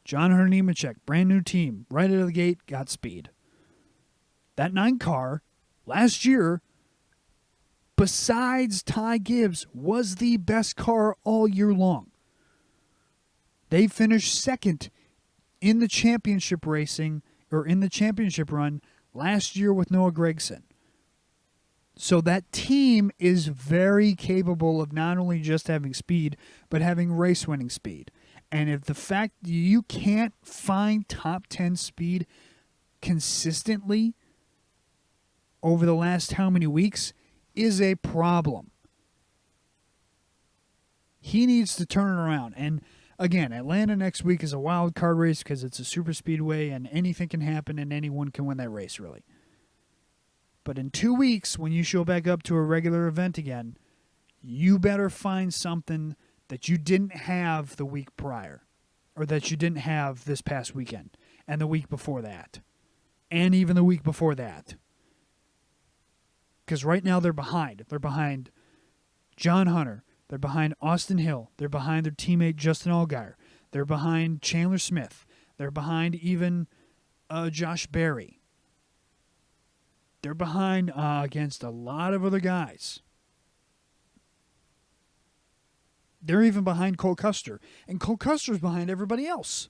D: John Hunter Nemechek, brand new team, right out of the gate, got speed. That 9 car, last year, besides Ty Gibbs, was the best car all year long. They finished second in the championship racing, or in the championship run, last year with Noah Gragson. So that team is very capable of not only just having speed, but having race-winning speed. And if the fact you can't find top 10 speed consistently over the last how many weeks is a problem. He needs to turn it around. And again, Atlanta next week is a wild card race because it's a super speedway and anything can happen and anyone can win that race, really. But in 2 weeks, when you show back up to a regular event again, you better find something that you didn't have the week prior, or that you didn't have this past weekend, and the week before that, and even the week before that. Because right now they're behind. They're behind John Hunter. They're behind Austin Hill. They're behind their teammate Justin Allgaier. They're behind Chandler Smith. They're behind even Josh Berry. They're behind against a lot of other guys. They're even behind Cole Custer. And Cole Custer's behind everybody else.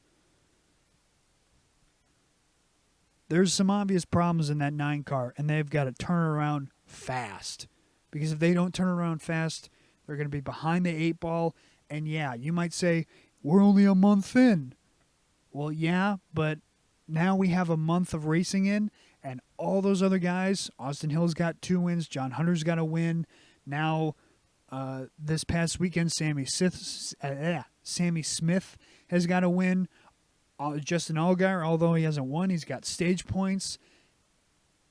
D: There's some obvious problems in that 9 car, and they've got to turn around fast. Because if they don't turn around fast, they're going to be behind the 8 ball. And yeah, you might say, we're only a month in. Well, yeah, but now we have a month of racing in, and all those other guys, Austin Hill's got 2 wins, John Hunter's got a win. Now, this past weekend, Sammy Smith has got a win. Justin Allgaier, although he hasn't won, he's got stage points.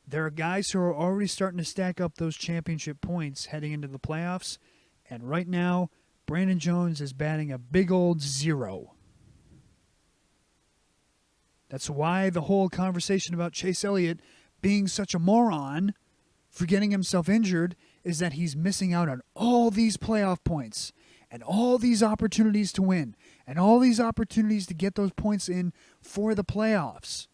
D: There are guys who are already starting to stack up those championship points heading into the playoffs. And right now, Brandon Jones is batting a big old 0. That's why the whole conversation about Chase Elliott being such a moron for getting himself injured is that he's missing out on all these playoff points and all these opportunities to win and all these opportunities to get those points in for the playoffs.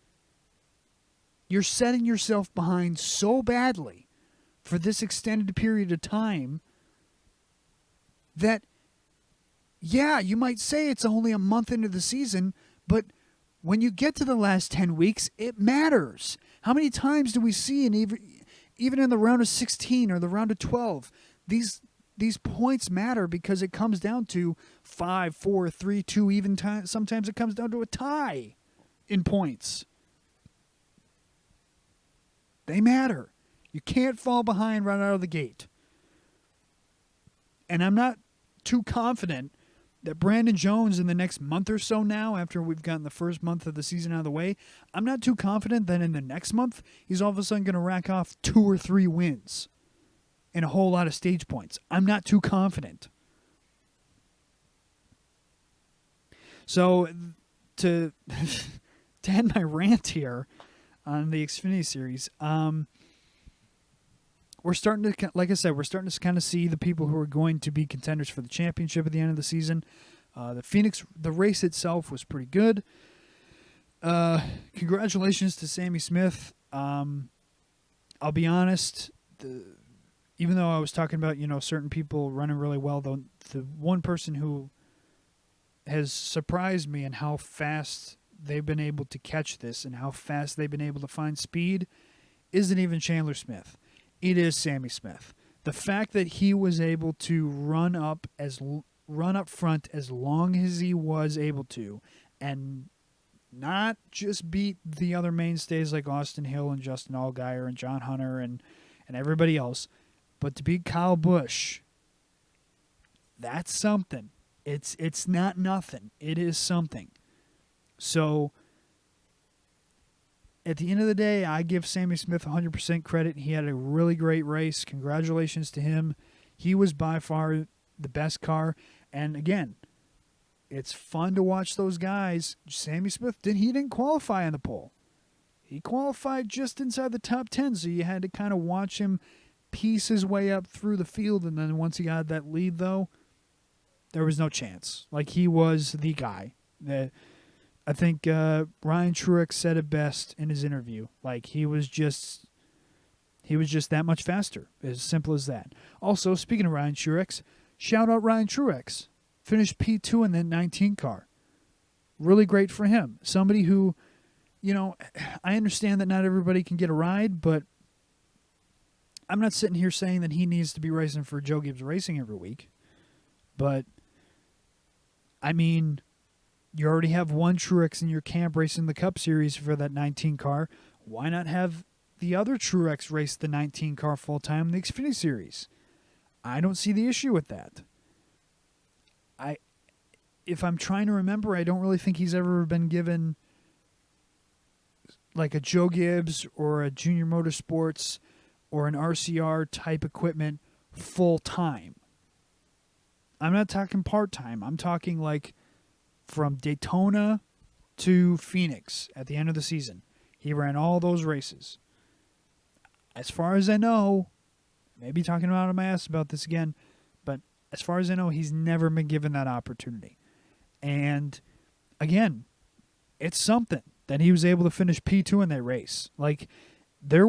D: You're setting yourself behind so badly for this extended period of time that, yeah, you might say it's only a month into the season, but when you get to the last 10 weeks, it matters. How many times do we see, even in the round of 16 or the round of 12, these points matter because it comes down to 5, 4, 3, 2, even sometimes it comes down to a tie in points. They matter. You can't fall behind right out of the gate. And I'm not too confident that Brandon Jones in the next month or so now, after we've gotten the first month of the season out of the way, I'm not too confident that in the next month, he's all of a sudden going to rack off 2 or 3 wins and a whole lot of stage points. I'm not too confident. So to end my rant here on the Xfinity Series, we're starting to, like I said, we're starting to kind of see the people who are going to be contenders for the championship at the end of the season. The race itself was pretty good. Congratulations to Sammy Smith. I'll be honest, even though I was talking about, certain people running really well, though, the one person who has surprised me in how fast they've been able to catch this and how fast they've been able to find speed isn't even Chandler Smith. It is Sammy Smith. The fact that he was able to run up front as long as he was able to, and not just beat the other mainstays like Austin Hill and Justin Allgaier and John Hunter and everybody else, but to beat Kyle Busch, that's something. It's not nothing. It is something. So at the end of the day, I give Sammy Smith 100% credit. He had a really great race. Congratulations to him. He was by far the best car. And again, It's fun to watch those guys. Sammy Smith, he didn't qualify on the pole. He qualified just inside the top 10, so you had to kind of watch him piece his way up through the field, and then once he got that lead, though, there was no chance. Like, he was the guy. I think Ryan Truex said it best in his interview. Like, he was just that much faster. As simple as that. Also, speaking of Ryan Truex, shout out Ryan Truex. Finished P2 in that 19 car. Really great for him. Somebody who, I understand that not everybody can get a ride, but I'm not sitting here saying that he needs to be racing for Joe Gibbs Racing every week. But, I mean, you already have one Truex in your camp racing the Cup Series for that 19 car. Why not have the other Truex race the 19 car full-time in the Xfinity Series? I don't see the issue with that. If I'm trying to remember, I don't really think he's ever been given like a Joe Gibbs or a Junior Motorsports or an RCR type equipment full-time. I'm not talking part-time. I'm talking like from Daytona to Phoenix at the end of the season. He ran all those races. As far as I know, maybe talking out of my ass about this again, but as far as I know, he's never been given that opportunity. And again, it's something that he was able to finish P2 in that race. Like, it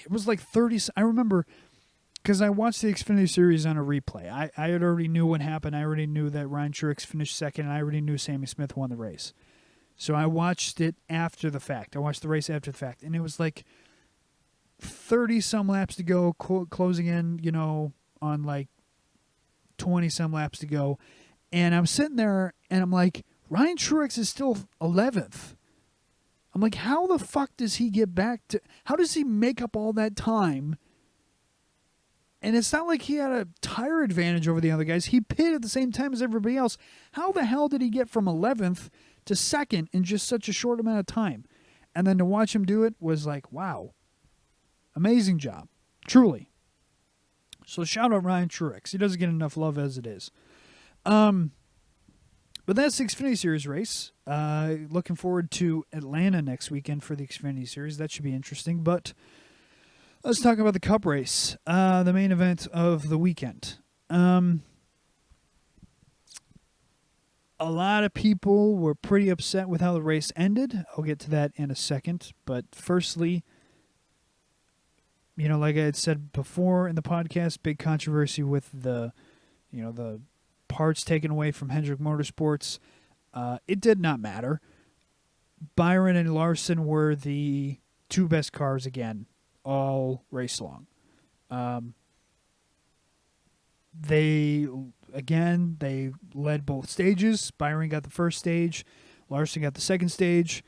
D: was like 30. I remember because I watched the Xfinity Series on a replay. I had already knew what happened. I already knew that Ryan Truex finished second, and I already knew Sammy Smith won the race. So I watched it after the fact. I watched the race after the fact, and it was like 30-some laps to go, closing in, on like 20-some laps to go. And I'm sitting there, and I'm like, Ryan Truex is still 11th. I'm like, how the fuck does he get back to... How does he make up all that time? And it's not like he had a tire advantage over the other guys. He pitted at the same time as everybody else. How the hell did he get from 11th to 2nd in just such a short amount of time? And then to watch him do it was like, wow. Amazing job. Truly. So shout out Ryan Truex. He doesn't get enough love as it is. But that's the Xfinity Series race. Looking forward to Atlanta next weekend for the Xfinity Series. That should be interesting. But let's talk about the Cup race, the main event of the weekend. A lot of people were pretty upset with how the race ended. I'll get to that in a second. But firstly, like I had said before in the podcast, big controversy with the parts taken away from Hendrick Motorsports. It did not matter. Byron and Larson were the two best cars again, all race long. They led both stages. Byron got the first stage. Larson got the second stage.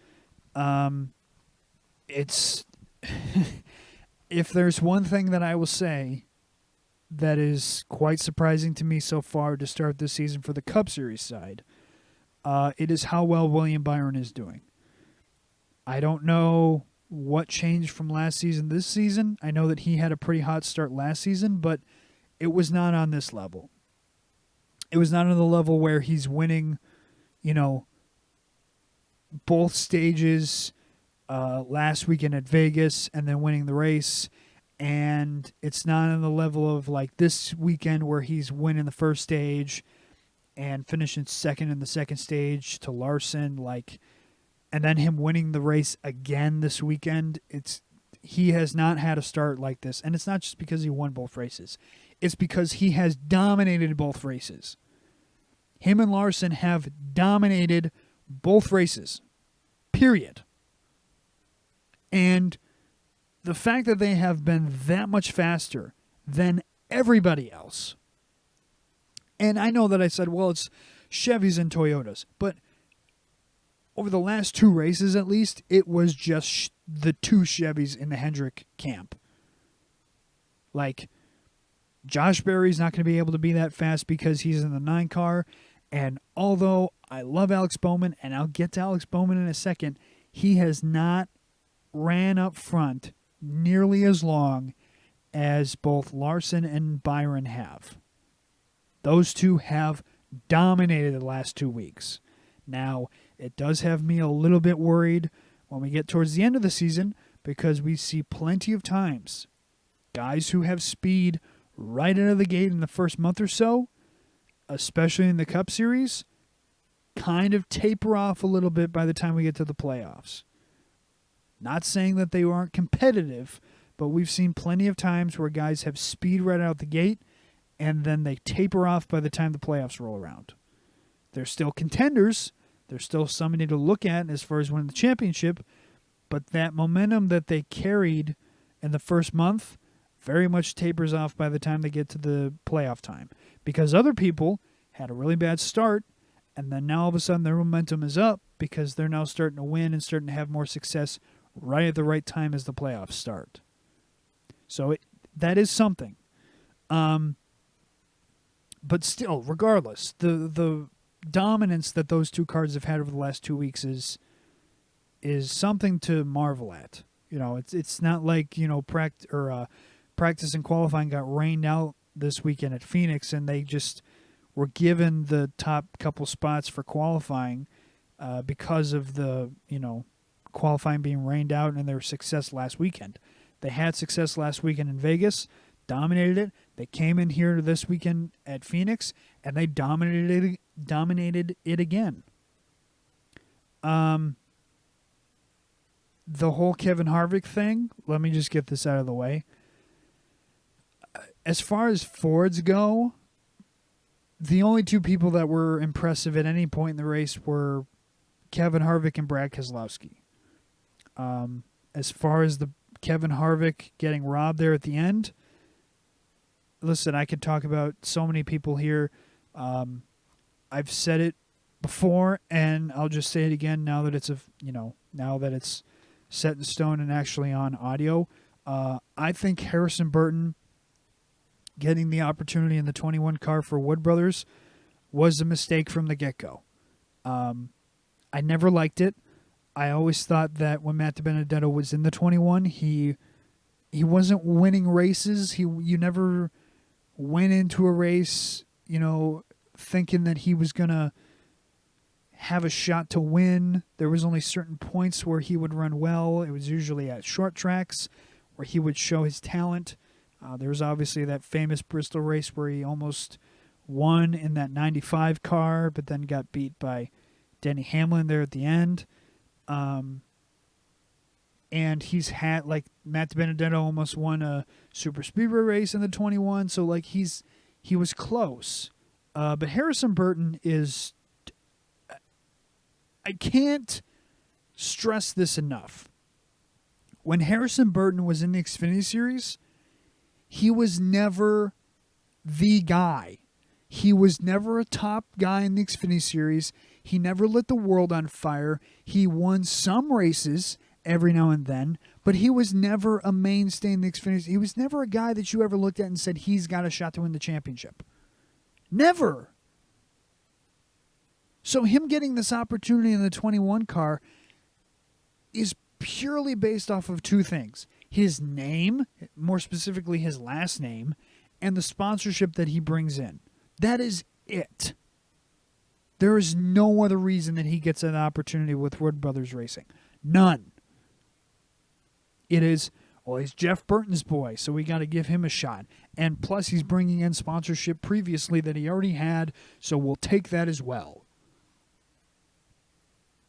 D: It's if there's one thing that I will say that is quite surprising to me so far to start this season for the Cup Series side, it is how well William Byron is doing. I don't know what changed from last season this season. I know that he had a pretty hot start last season, but it was not on this level. It was not on the level where he's winning, both stages last weekend at Vegas and then winning the race. And it's not on the level of like this weekend where he's winning the first stage and finishing second in the second stage to Larson, and then him winning the race again this weekend. He has not had a start like this, and it's not just because he won both races. It's because he has dominated both races. Him and Larson have dominated both races, period. And the fact that they have been that much faster than everybody else. And I know that I said, well, it's Chevys and Toyotas. But over the last two races, at least, it was just the two Chevys in the Hendrick camp. Like, Josh Berry's not going to be able to be that fast because he's in the 9 car. And although I love Alex Bowman, and I'll get to Alex Bowman in a second, he has not ran up front nearly as long as both Larson and Byron have. Those two have dominated the last 2 weeks. Now, it does have me a little bit worried when we get towards the end of the season because we see plenty of times guys who have speed right out of the gate in the first month or so, especially in the Cup Series, kind of taper off a little bit by the time we get to the playoffs. Not saying that they aren't competitive, but we've seen plenty of times where guys have speed right out the gate and then they taper off by the time the playoffs roll around. They're still contenders. They're still somebody to look at as far as winning the championship, but that momentum that they carried in the first month very much tapers off by the time they get to the playoff time because other people had a really bad start and then now all of a sudden their momentum is up because they're now starting to win and starting to have more success right at the right time as the playoffs start. So that is something. But still, regardless, the dominance that those two cards have had over the last 2 weeks is something to marvel at. You know, it's not like, you know, practice and qualifying got rained out this weekend at Phoenix and they just were given the top couple spots for qualifying because of the, you know, qualifying being rained out and their success last weekend. They had success last weekend in Vegas, dominated it. They came in here this weekend at Phoenix and they dominated it again. The whole Kevin Harvick thing, let me just get this out of the way. As far as Fords go, the only two people that were impressive at any point in the race were Kevin Harvick and Brad Keselowski. As far as the Kevin Harvick getting robbed there at the end, listen, I could talk about so many people here. I've said it before, and I'll just say it again now that it's now that it's set in stone and actually on audio. I think Harrison Burton getting the opportunity in the 21 car for Wood Brothers was a mistake from the get-go. I never liked it. I always thought that when Matt DiBenedetto was in the 21, he wasn't winning races. You never went into a race, you know, thinking that he was going to have a shot to win. There was only certain points where he would run well. It was usually at short tracks where he would show his talent. There was obviously that famous Bristol race where he almost won in that 95 car, but then got beat by Denny Hamlin there at the end. And he's had, like, Matt DiBenedetto almost won a super speedway race in the 21, so like he was close. But Harrison Burton is, I can't stress this enough. When Harrison Burton was in the Xfinity Series, he was never the guy. He was never a top guy in the Xfinity Series. He never lit the world on fire. He won some races every now and then, but he was never a mainstay in the Xfinity. He was never a guy that you ever looked at and said he's got a shot to win the championship. Never. So him getting this opportunity in the 21 car is purely based off of two things. His name, more specifically his last name, and the sponsorship that he brings in. That is it. There is no other reason that he gets an opportunity with Wood Brothers Racing. None. It is, well, he's Jeff Burton's boy, so we got to give him a shot. And plus, he's bringing in sponsorship previously that he already had, so we'll take that as well.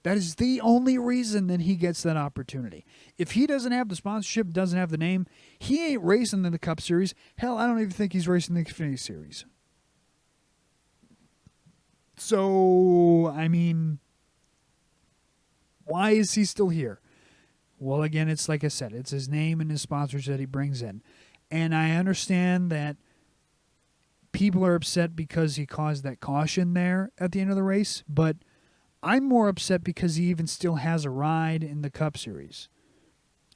D: That is the only reason that he gets that opportunity. If he doesn't have the sponsorship, doesn't have the name, he ain't racing in the Cup Series. Hell, I don't even think he's racing the Xfinity Series. So, I mean, why is he still here? Well, again, it's like I said, it's his name and his sponsors that he brings in. And I understand that people are upset because he caused that caution there at the end of the race, but I'm more upset because he even still has a ride in the Cup Series.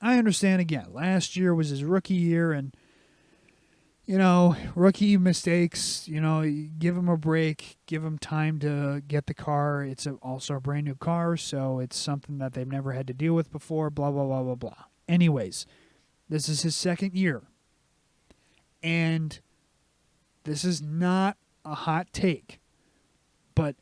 D: I understand, again, last year was his rookie year, and, you know, rookie mistakes, you know, give him a break, give him time to get the car. It's also a brand new car, so it's something that they've never had to deal with before, blah, blah, blah, blah, blah. Anyways, this is his second year, and this is not a hot take. But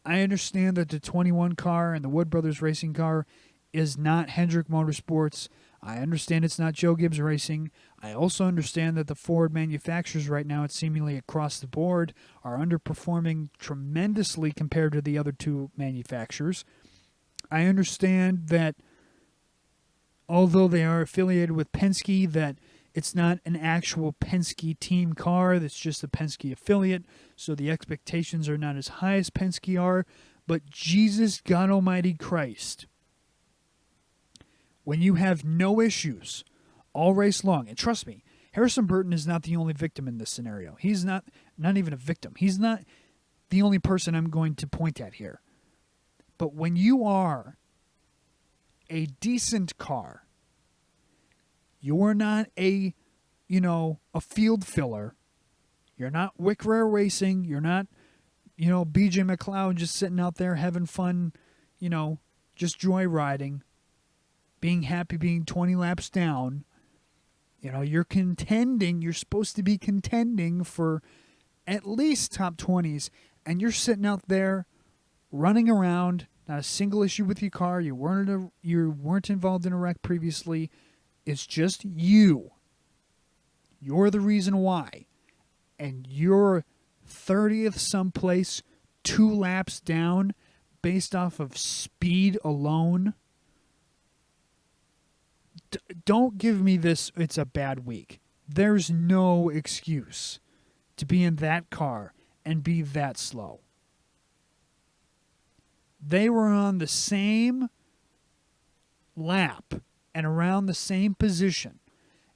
D: I understand that the 21 car and the Wood Brothers Racing car is not Hendrick Motorsports. I understand it's not Joe Gibbs Racing. I also understand that the Ford manufacturers right now, it's seemingly across the board, are underperforming tremendously compared to the other two manufacturers. I understand that although they are affiliated with Penske, that it's not an actual Penske team car. That's just a Penske affiliate, so the expectations are not as high as Penske are. But Jesus God Almighty Christ, when you have no issues all race long, and trust me, Harrison Burton is not the only victim in this scenario. He's not even a victim. He's not the only person I'm going to point at here. But when you are a decent car, you're not a field filler. You're not Wick Rare Racing. You're not, BJ McLeod just sitting out there having fun, just joyriding, being happy being 20 laps down. You're contending. You're supposed to be contending for at least top 20s, and you're sitting out there running around, not a single issue with your car. You weren't involved in a wreck previously. It's just you. You're the reason why. And you're 30th someplace, 2 laps down, based off of speed alone. Don't give me this, it's a bad week. There's no excuse to be in that car and be that slow. They were on the same lap and around the same position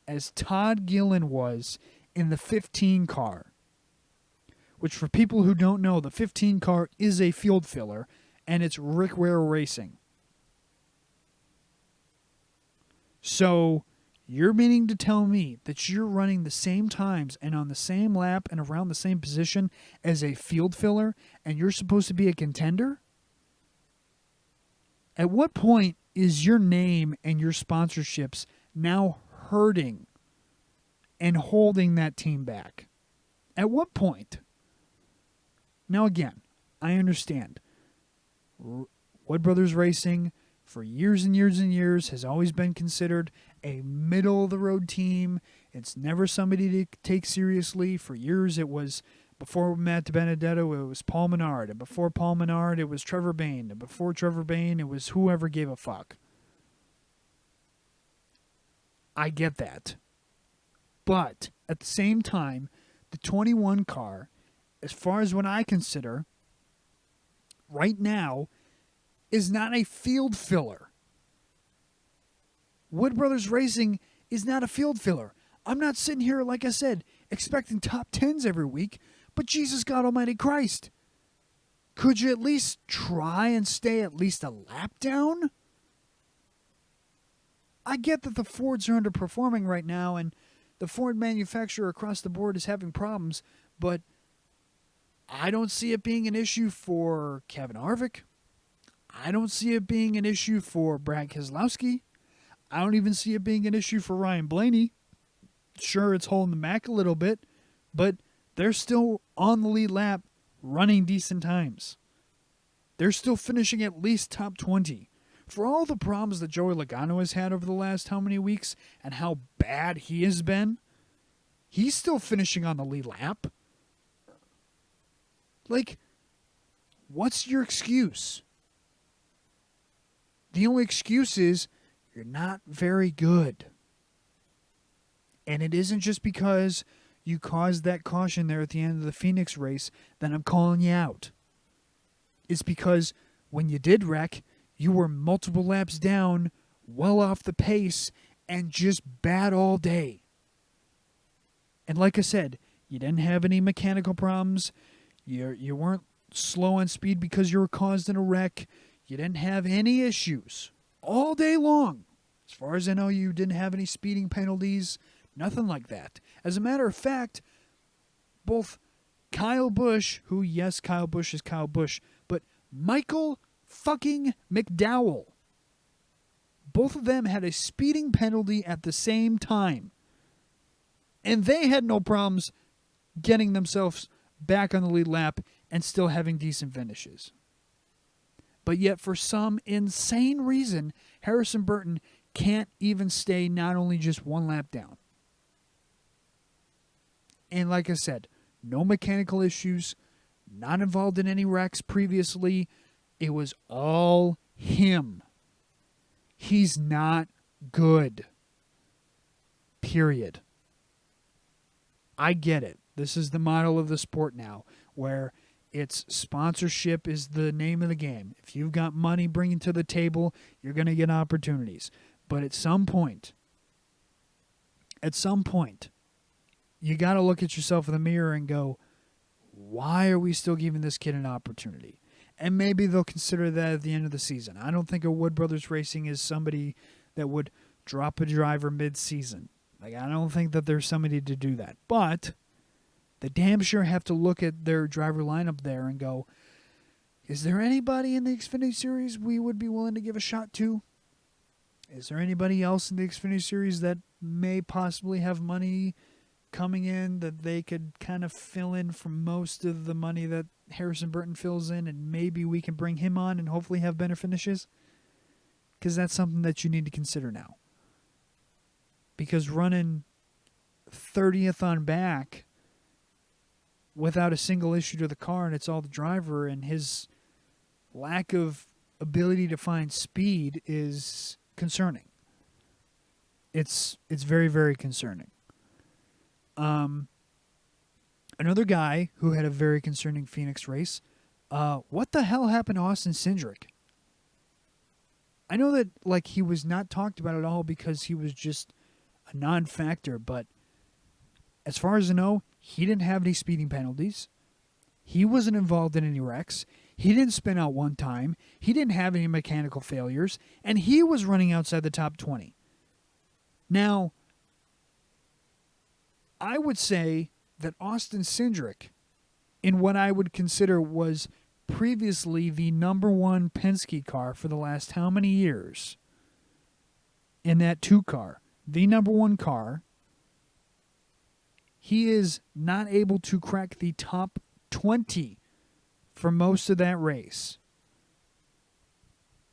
D: as Todd Gillen was in the 15 car. Which, for people who don't know, the 15 car is a field filler, and it's Rick Ware Racing. So, you're meaning to tell me that you're running the same times and on the same lap and around the same position as a field filler, and you're supposed to be a contender? At what point is your name and your sponsorships now hurting and holding that team back? At what point? Now again, I understand. Wood Brothers Racing, for years and years and years, has always been considered a middle-of-the-road team. It's never somebody to take seriously. For years, it was, before Matt Benedetto, it was Paul Menard. And before Paul Menard, it was Trevor Bayne. And before Trevor Bayne, it was whoever gave a fuck. I get that. But at the same time, the 21 car, as far as what I consider, right now, is not a field filler. Wood Brothers Racing is not a field filler. I'm not sitting here, like I said, expecting top 10s every week, but Jesus God Almighty Christ, could you at least try and stay at least a lap down? I get that the Fords are underperforming right now, and the Ford manufacturer across the board is having problems, but I don't see it being an issue for Kevin Harvick. I don't see it being an issue for Brad Keselowski. I don't even see it being an issue for Ryan Blaney. Sure, it's holding the Mac a little bit, but they're still on the lead lap running decent times. They're still finishing at least top 20. For all the problems that Joey Logano has had over the last how many weeks and how bad he has been, he's still finishing on the lead lap. Like, what's your excuse? The only excuse is you're not very good. And it isn't just because you caused that caution there at the end of the Phoenix race that I'm calling you out. It's because when you did wreck, you were multiple laps down, well off the pace, and just bad all day. And like I said, you didn't have any mechanical problems. You weren't slow on speed because you were caused in a wreck. You didn't have any issues all day long. As far as I know, you didn't have any speeding penalties, nothing like that. As a matter of fact, both Kyle Busch, who, yes, Kyle Busch is Kyle Busch, but Michael fucking McDowell, both of them had a speeding penalty at the same time. And they had no problems getting themselves back on the lead lap and still having decent finishes. But yet, for some insane reason, Harrison Burton can't even stay not only just one lap down. And like I said, no mechanical issues, not involved in any wrecks previously. It was all him. He's not good. Period. I get it. This is the model of the sport now, where it's sponsorship is the name of the game. If you've got money bringing to the table, you're going to get opportunities. But at some point, you got to look at yourself in the mirror and go, why are we still giving this kid an opportunity? And maybe they'll consider that at the end of the season. I don't think a Wood Brothers Racing is somebody that would drop a driver mid-season. Like, I don't think that there's somebody to do that. But they damn sure have to look at their driver lineup there and go, is there anybody in the Xfinity Series we would be willing to give a shot to? Is there anybody else in the Xfinity Series that may possibly have money coming in that they could kind of fill in for most of the money that Harrison Burton fills in, and maybe we can bring him on and hopefully have better finishes? Because that's something that you need to consider now. Because running 30th on back without a single issue to the car, and it's all the driver, and his lack of ability to find speed is concerning. It's very, very concerning. Another guy who had a very concerning Phoenix race. What the hell happened to Austin Cindric? I know that he was not talked about at all because he was just a non-factor, but as far as I know, he didn't have any speeding penalties. He wasn't involved in any wrecks. He didn't spin out one time. He didn't have any mechanical failures, and he was running outside the top 20. Now, I would say that Austin Cindric, in what I would consider was previously the number one Penske car for the last how many years, in that 2 car, the number one car, he is not able to crack the top 20 for most of that race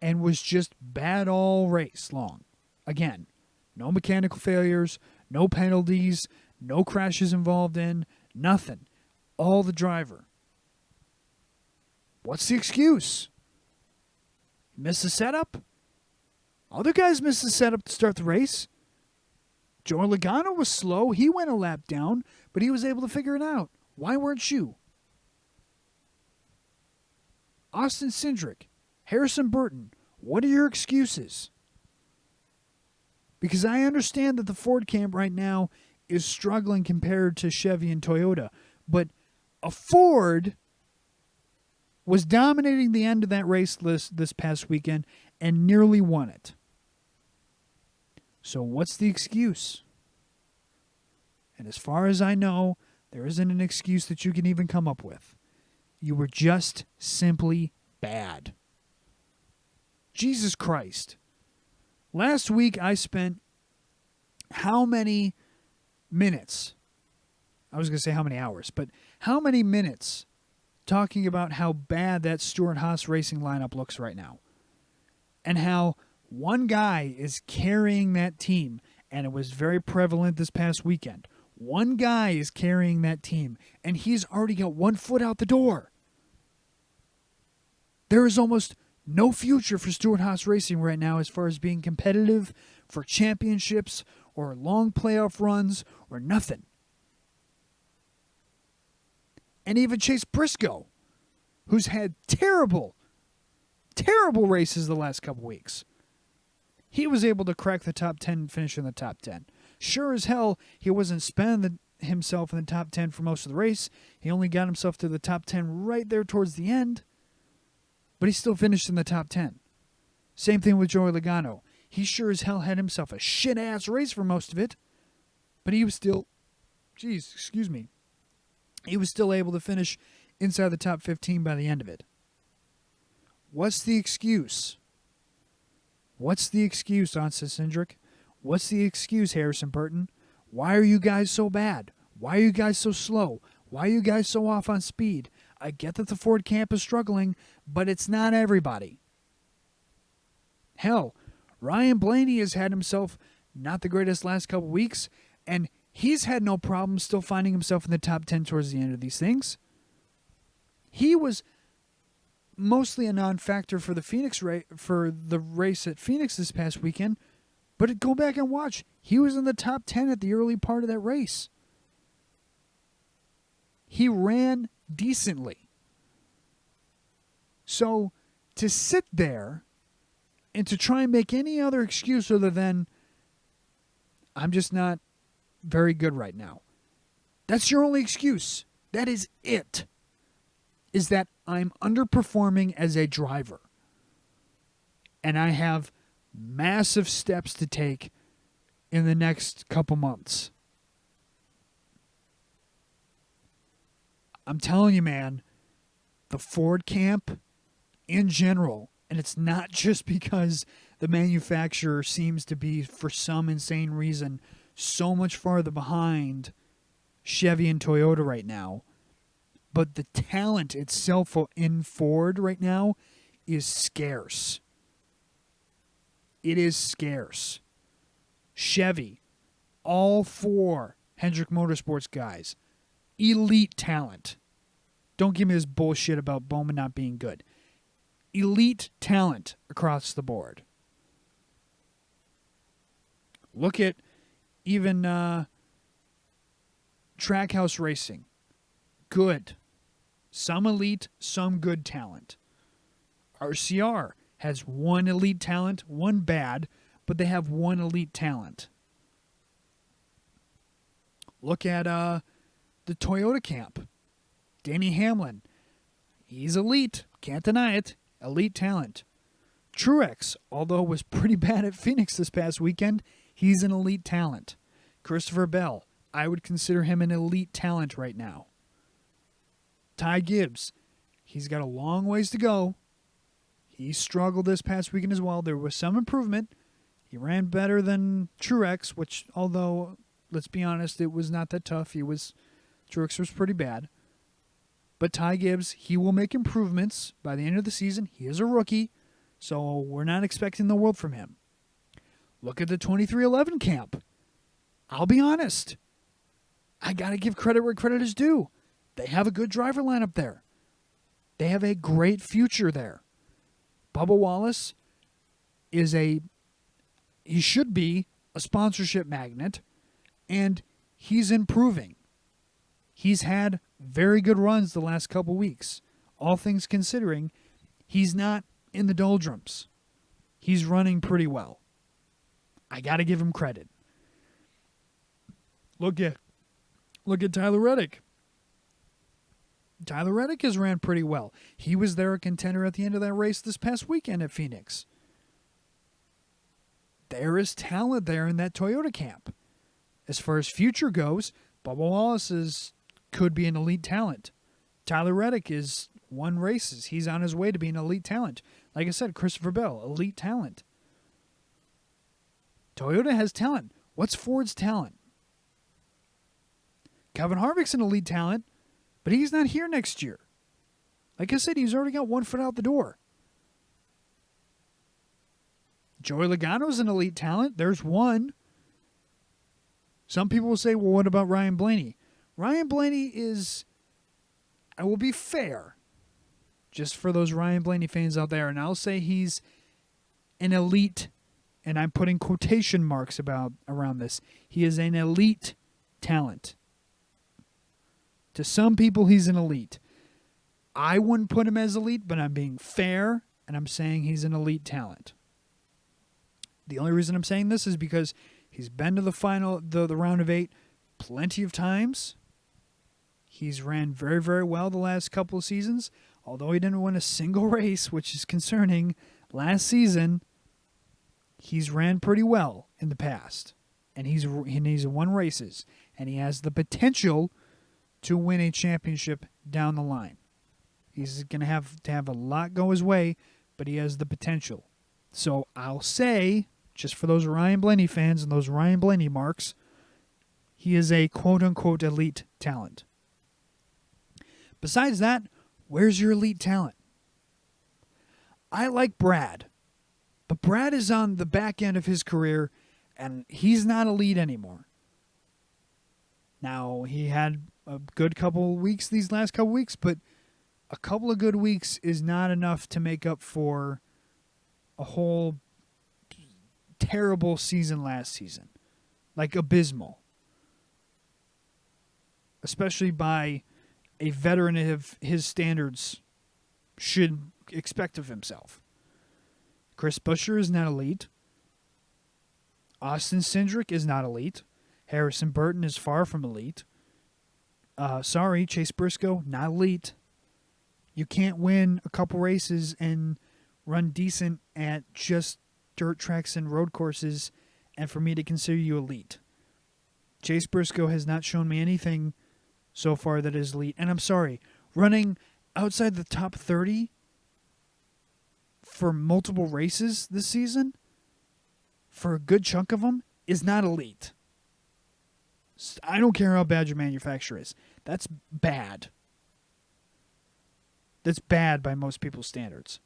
D: and was just bad all race long. Again, no mechanical failures, no penalties, no crashes involved in, nothing. All the driver. What's the excuse? Missed the setup? Other guys missed the setup to start the race. Joey Logano was slow. He went a lap down, but he was able to figure it out. Why weren't you? Austin Cindric, Harrison Burton, what are your excuses? Because I understand that the Ford camp right now is struggling compared to Chevy and Toyota, but a Ford was dominating the end of that race this past weekend and nearly won it. So what's the excuse? And as far as I know, there isn't an excuse that you can even come up with. You were just simply bad. Jesus Christ. Last week I spent how many minutes? I was going to say how many hours, but how many minutes talking about how bad that Stewart-Haas racing lineup looks right now? And how one guy is carrying that team, and it was very prevalent this past weekend. One guy is carrying that team, and he's already got one foot out the door. There is almost no future for Stewart-Haas Racing right now as far as being competitive for championships or long playoff runs or nothing. And even Chase Briscoe, who's had terrible races the last couple weeks. He was able to crack the top 10 and finish in the top 10. Sure as hell, he wasn't spending himself in the top 10 for most of the race. He only got himself to the top 10 right there towards the end. But he still finished in the top 10. Same thing with Joey Logano. He sure as hell had himself a shit-ass race for most of it. But he was still... He was still able to finish inside the top 15 by the end of it. What's the excuse? What's the excuse, Austin Cindric? What's the excuse, Harrison Burton? Why are you guys so bad? Why are you guys so slow? Why are you guys so off on speed? I get that the Ford camp is struggling, but it's not everybody. Hell, Ryan Blaney has had himself not the greatest last couple weeks, and he's had no problem still finding himself in the top 10 towards the end of these things. He was mostly a non-factor for the race at Phoenix this past weekend, but go back and watch. He was in the top 10 at the early part of that race. He ran decently. So to sit there and to try and make any other excuse other than I'm just not very good right now. That's your only excuse. That is it. Is that I'm underperforming as a driver. And I have massive steps to take in the next couple months. I'm telling you, man, the Ford camp in general, and it's not just because the manufacturer seems to be, for some insane reason, so much farther behind Chevy and Toyota right now, but the talent itself in Ford right now is scarce. It is scarce. Chevy, all four Hendrick Motorsports guys, elite talent. Don't give me this bullshit about Bowman not being good. Elite talent across the board. Look at even Trackhouse Racing. Good. Some elite, some good talent. RCR has one elite talent, one bad, but they have one elite talent. Look at the Toyota camp. Danny Hamlin. He's elite. Can't deny it. Elite talent. Truex, although was pretty bad at Phoenix this past weekend, he's an elite talent. Christopher Bell, I would consider him an elite talent right now. Ty Gibbs, he's got a long ways to go. He struggled this past weekend as well. There was some improvement. He ran better than Truex, which, although, let's be honest, it was not that tough. Truex was pretty bad. But Ty Gibbs, he will make improvements by the end of the season. He is a rookie, so we're not expecting the world from him. Look at the 2311 camp. I'll be honest. I got to give credit where credit is due. They have a good driver lineup there. They have a great future there. Bubba Wallace he should be a sponsorship magnet, and he's improving. He's had very good runs the last couple weeks. All things considering, he's not in the doldrums. He's running pretty well. I got to give him credit. Look at Tyler Reddick. Tyler Reddick has ran pretty well. He was there a contender at the end of that race this past weekend at Phoenix. There is talent there in that Toyota camp. As far as future goes, Bubba Wallace could be an elite talent. Tyler Reddick is won races. He's on his way to being an elite talent. Like I said, Christopher Bell, elite talent. Toyota has talent. What's Ford's talent? Kevin Harvick's an elite talent, but he's not here next year. Like I said, he's already got one foot out the door. Joey Logano's an elite talent. There's one. Some people will say, well, what about Ryan Blaney? Ryan Blaney is, I will be fair, just for those Ryan Blaney fans out there, and I'll say he's an elite, and I'm putting quotation marks around this. He is an elite talent. To some people, he's an elite. I wouldn't put him as elite, but I'm being fair, and I'm saying he's an elite talent. The only reason I'm saying this is because he's been to the round of 8 plenty of times. He's ran very, very well the last couple of seasons. Although he didn't win a single race, which is concerning, last season, he's ran pretty well in the past. And he's won races. And he has the potential to win a championship down the line. He's going to have a lot go his way, but he has the potential. So I'll say, just for those Ryan Blaney fans and those Ryan Blaney marks, he is a quote-unquote elite talent. Besides that, Where's your elite talent? I like Brad, but Brad is on the back end of his career, and he's not elite anymore. Now, he had a good couple weeks these last couple weeks, but a couple of good weeks is not enough to make up for a whole terrible season last season. Like abysmal. Especially by a veteran of his standards should expect of himself. Chris Buescher is not elite. Austin Cindric is not elite. Harrison Burton is far from elite. Chase Briscoe, not elite. You can't win a couple races and run decent at just dirt tracks and road courses and for me to consider you elite. Chase Briscoe has not shown me anything so far that is elite. And I'm sorry, running outside the top 30 for multiple races this season, for a good chunk of them, is not elite. I don't care how bad your manufacturer is. That's bad. That's bad by most people's standards.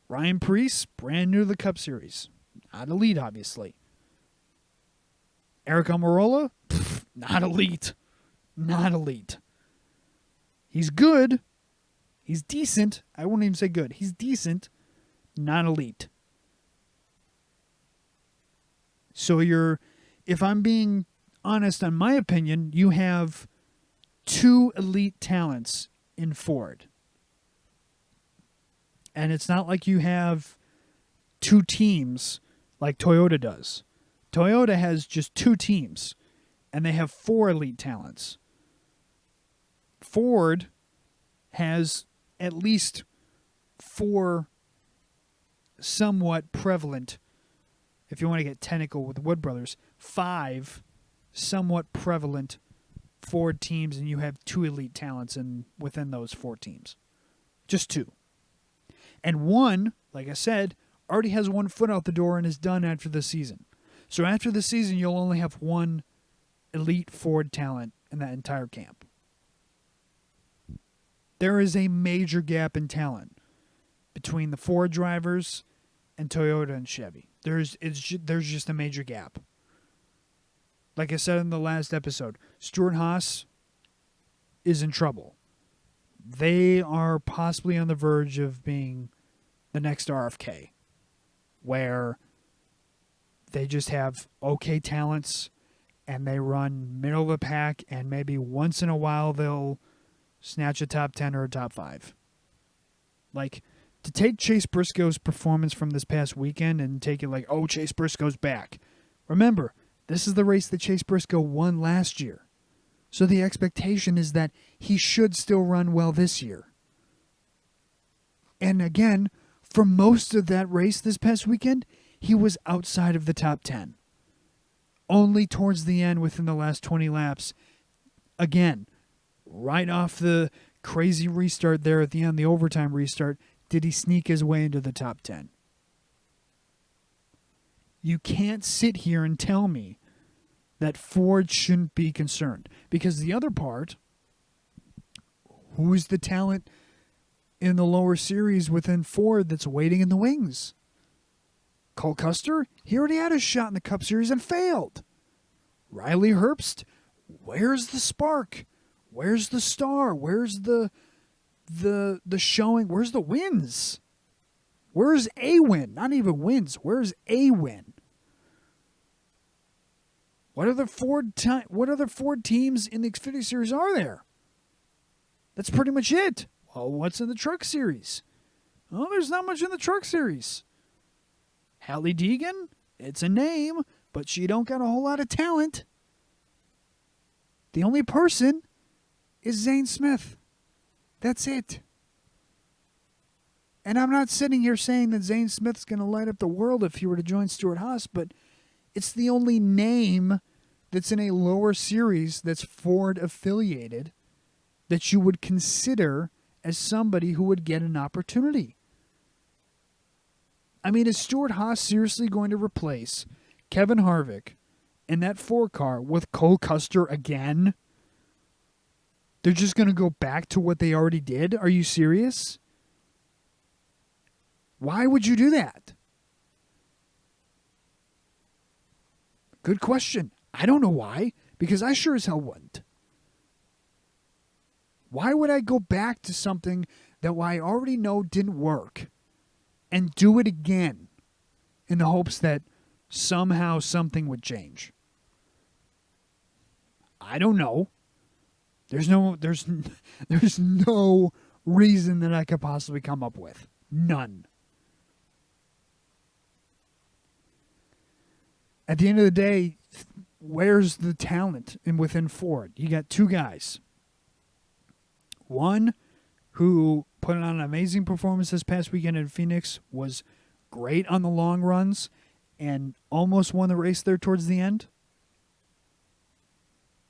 D: Ryan Preece, brand new to the Cup Series. Not elite, obviously. Eric Almirola, not elite. Not elite. He's good. He's decent. I wouldn't even say good. He's decent. Not elite. So if I'm being honest on my opinion, you have two elite talents in Ford. And it's not like you have two teams like Toyota does. Toyota has just two teams, and they have four elite talents. Ford has at least four somewhat prevalent, if you want to get technical with Wood Brothers, five somewhat prevalent Ford teams, and you have two elite talents within those four teams. Just two. And one, like I said, already has 1 foot out the door and is done after the season. So after the season, you'll only have one elite Ford talent in that entire camp. There is a major gap in talent between the Ford drivers and Toyota and Chevy. There's just a major gap. Like I said in the last episode, Stewart-Haas is in trouble. They are possibly on the verge of being the next RFK, where they just have okay talents and they run middle of the pack, and maybe once in a while they'll snatch a top 10 or a top 5. Like, to take Chase Briscoe's performance from this past weekend and take it like, oh, Chase Briscoe's back. Remember, this is the race that Chase Briscoe won last year. So the expectation is that he should still run well this year. And again, for most of that race this past weekend, he was outside of the top 10. Only towards the end, within the last 20 laps, again, right off the crazy restart there at the end, the overtime restart, did he sneak his way into the top 10. You can't sit here and tell me that Ford shouldn't be concerned. Because the other part, who's the talent in the lower series within Ford that's waiting in the wings? Cole Custer, he already had a shot in the Cup Series and failed. Riley Herbst, where's the spark? Where's the star? Where's the showing? Where's the wins? Where's a win? Not even wins. Where's a win? What other Ford teams in the Xfinity Series are there? That's pretty much it. Well, what's in the Truck Series? Oh, there's not much in the Truck Series. Hallie Deegan, it's a name, but she don't got a whole lot of talent. The only person is Zane Smith. That's it. And I'm not sitting here saying that Zane Smith's going to light up the world if he were to join Stewart-Haas, but it's the only name that's in a lower series that's Ford affiliated that you would consider as somebody who would get an opportunity. I mean, is Stewart-Haas seriously going to replace Kevin Harvick in that 4 car with Cole Custer again? They're just going to go back to what they already did? Are you serious? Why would you do that? Good question. I don't know why, because I sure as hell wouldn't. Why would I go back to something that I already know didn't work and do it again in the hopes that somehow something would change? I don't know. There's no reason that I could possibly come up with. None. At the end of the day, where's the talent within Ford? You got two guys. One who put on an amazing performance this past weekend in Phoenix, was great on the long runs, and almost won the race there towards the end.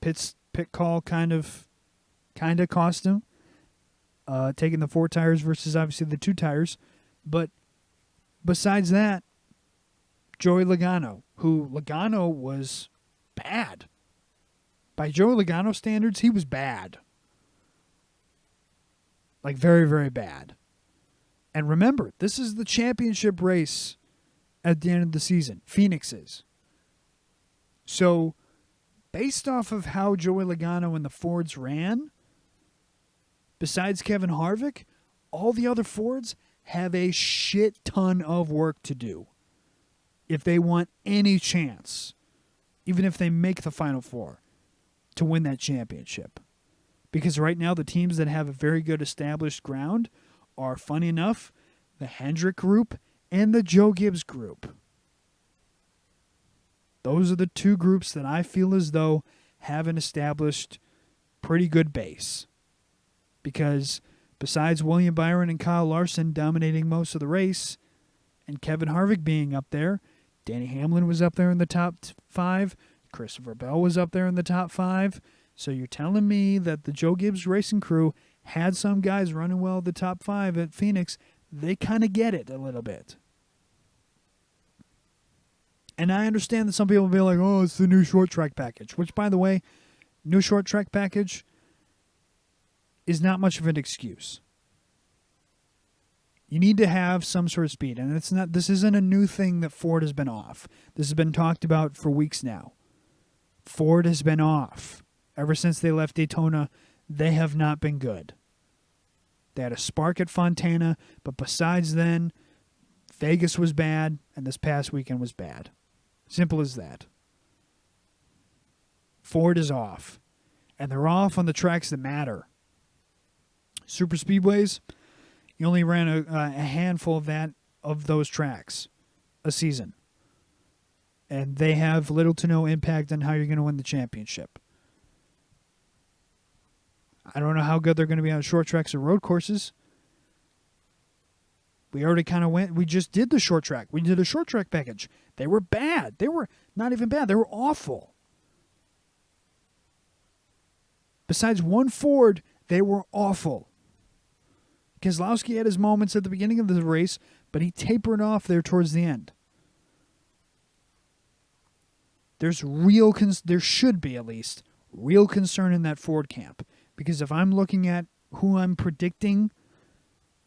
D: Pit call kind of cost him, taking the 4 tires versus obviously the 2 tires. But besides that, Joey Logano, who Logano was bad. By Joey Logano standards, he was bad. Like very, very bad. And remember, this is the championship race at the end of the season. Phoenix is. So, based off of how Joey Logano and the Fords ran, besides Kevin Harvick, all the other Fords have a shit ton of work to do if they want any chance, even if they make the Final Four, to win that championship. Because right now, the teams that have a very good established ground are, funny enough, the Hendrick group and the Joe Gibbs group. Those are the two groups that I feel as though have an established pretty good base. Because besides William Byron and Kyle Larson dominating most of the race, and Kevin Harvick being up there, Danny Hamlin was up there in the top 5, Christopher Bell was up there in the top 5. So you're telling me that the Joe Gibbs racing crew had some guys running well at the top 5 at Phoenix. They kind of get it a little bit. And I understand that some people will be like, oh, it's the new short track package. Which, by the way, new short track package is not much of an excuse. You need to have some sort of speed. And this isn't a new thing that Ford has been off. This has been talked about for weeks now. Ford has been off. Ever since they left Daytona, they have not been good. They had a spark at Fontana, but besides then, Vegas was bad, and this past weekend was bad. Simple as that. Ford is off, and they're off on the tracks that matter. Super speedways, you only ran a handful of those tracks a season, and they have little to no impact on how you're going to win the championship. I don't know how good they're going to be on short tracks or road courses. We already kind of we just did the short track. We did a short track package. They were bad. They were not even bad. They were awful. Besides one Ford, they were awful. Keselowski had his moments at the beginning of the race, but he tapered off there towards the end. There should be at least real concern in that Ford camp. Because if I'm looking at who I'm predicting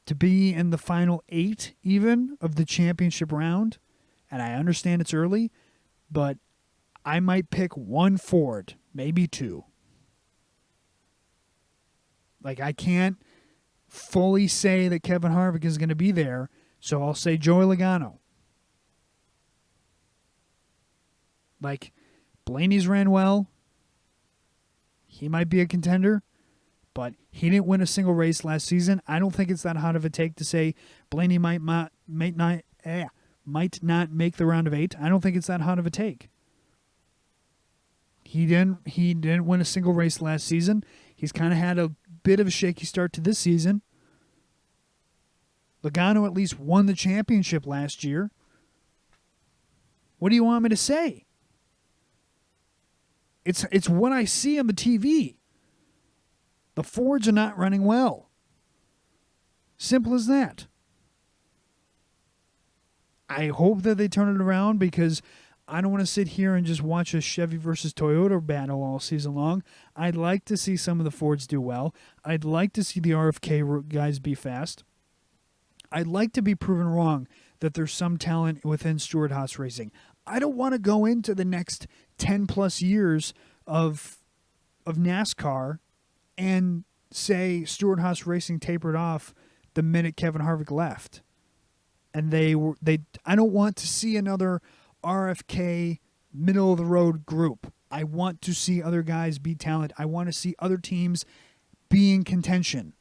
D: to be in the final 8 even of the championship round, and I understand it's early, but I might pick one Ford, maybe 2. Like, I can't fully say that Kevin Harvick is going to be there, so I'll say Joey Logano. Like, Blaney's ran well. He might be a contender. But he didn't win a single race last season. I don't think it's that hot of a take to say Blaney might not make the round of 8. I don't think it's that hot of a take. He didn't win a single race last season. He's kind of had a bit of a shaky start to this season. Logano at least won the championship last year. What do you want me to say? It's what I see on the TV. The Fords are not running well. Simple as that. I hope that they turn it around because I don't want to sit here and just watch a Chevy versus Toyota battle all season long. I'd like to see some of the Fords do well. I'd like to see the RFK guys be fast. I'd like to be proven wrong that there's some talent within Stewart-Haas Racing. I don't want to go into the next 10-plus years of NASCAR and say Stewart-Haas Racing tapered off the minute Kevin Harvick left. And I don't want to see another RFK middle of the road group. I want to see other guys be talented. I want to see other teams be in contention.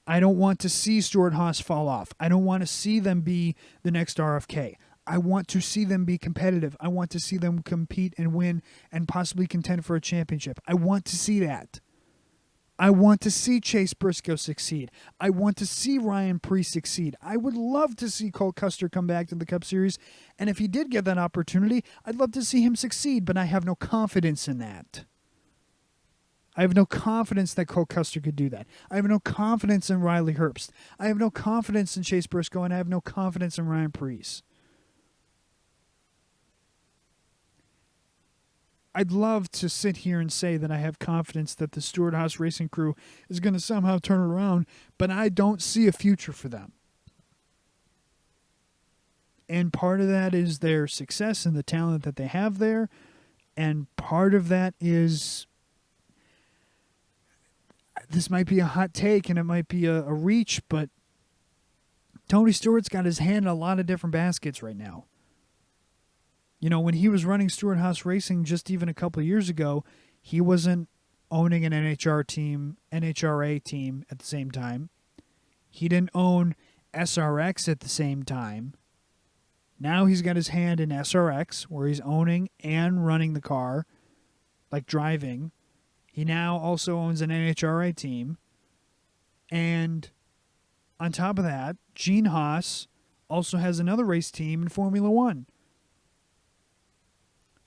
D: I don't want to see Stewart-Haas fall off. I don't want to see them be the next RFK. I want to see them be competitive. I want to see them compete and win and possibly contend for a championship. I want to see that. I want to see Chase Briscoe succeed. I want to see Ryan Preece succeed. I would love to see Cole Custer come back to the Cup Series, and if he did get that opportunity, I'd love to see him succeed, but I have no confidence in that. I have no confidence that Cole Custer could do that. I have no confidence in Riley Herbst. I have no confidence in Chase Briscoe, and I have no confidence in Ryan Preece. I'd love to sit here and say that I have confidence that the Stewart-Haas Racing crew is going to somehow turn it around, but I don't see a future for them. And part of that is their success and the talent that they have there, and part of that is, this might be a hot take and it might be a reach, but Tony Stewart's got his hand in a lot of different baskets right now. You know, when he was running Stewart-Haas Racing just even a couple of years ago, he wasn't owning an NHRA team at the same time. He didn't own SRX at the same time. Now he's got his hand in SRX, where he's owning and running the car, like driving. He now also owns an NHRA team. And on top of that, Gene Haas also has another race team in Formula One.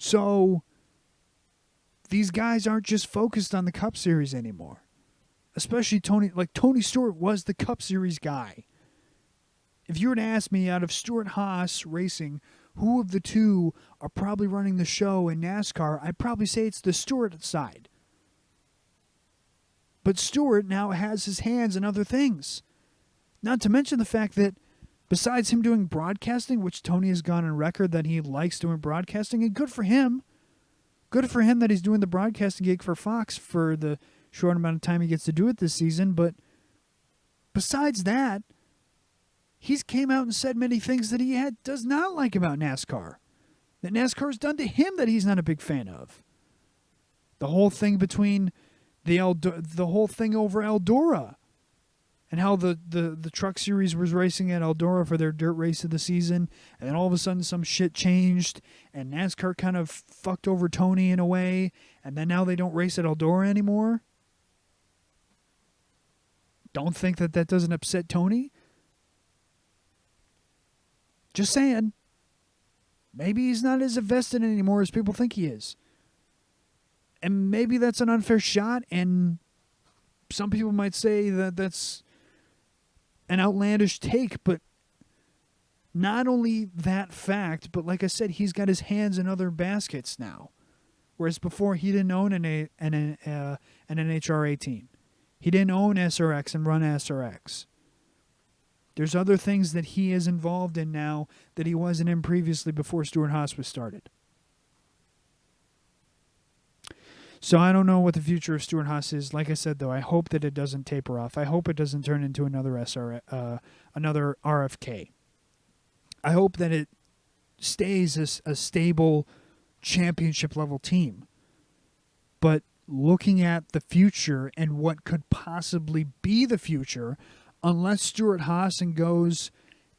D: So these guys aren't just focused on the Cup Series anymore. Especially Tony Stewart was the Cup Series guy. If you were to ask me, out of Stewart-Haas Racing, who of the two are probably running the show in NASCAR, I'd probably say it's the Stewart side. But Stewart now has his hands in other things. Not to mention the fact that besides him doing broadcasting, which Tony has gone on record that he likes doing broadcasting, and good for him. Good for him that he's doing the broadcasting gig for Fox for the short amount of time he gets to do it this season. But besides that, he's came out and said many things that he does not like about NASCAR. That NASCAR has done to him that he's not a big fan of. The whole thing between the whole thing over Eldora. And how the truck series was racing at Eldora for their dirt race of the season. And then all of a sudden some shit changed. And NASCAR kind of fucked over Tony in a way. And then now they don't race at Eldora anymore. Don't think that doesn't upset Tony. Just saying. Maybe he's not as invested anymore as people think he is. And maybe that's an unfair shot. And some people might say that that's an outlandish take, but not only that fact, but like I said, he's got his hands in other baskets now. Whereas before, he didn't own an NHRA team. He didn't own SRX and run SRX. There's other things that he is involved in now that he wasn't in previously before Stewart-Haas was started. So I don't know what the future of Stewart-Haas is. Like I said, though, I hope that it doesn't taper off. I hope it doesn't turn into another RFK. I hope that it stays a stable championship-level team. But looking at the future and what could possibly be the future, unless Stewart-Haas goes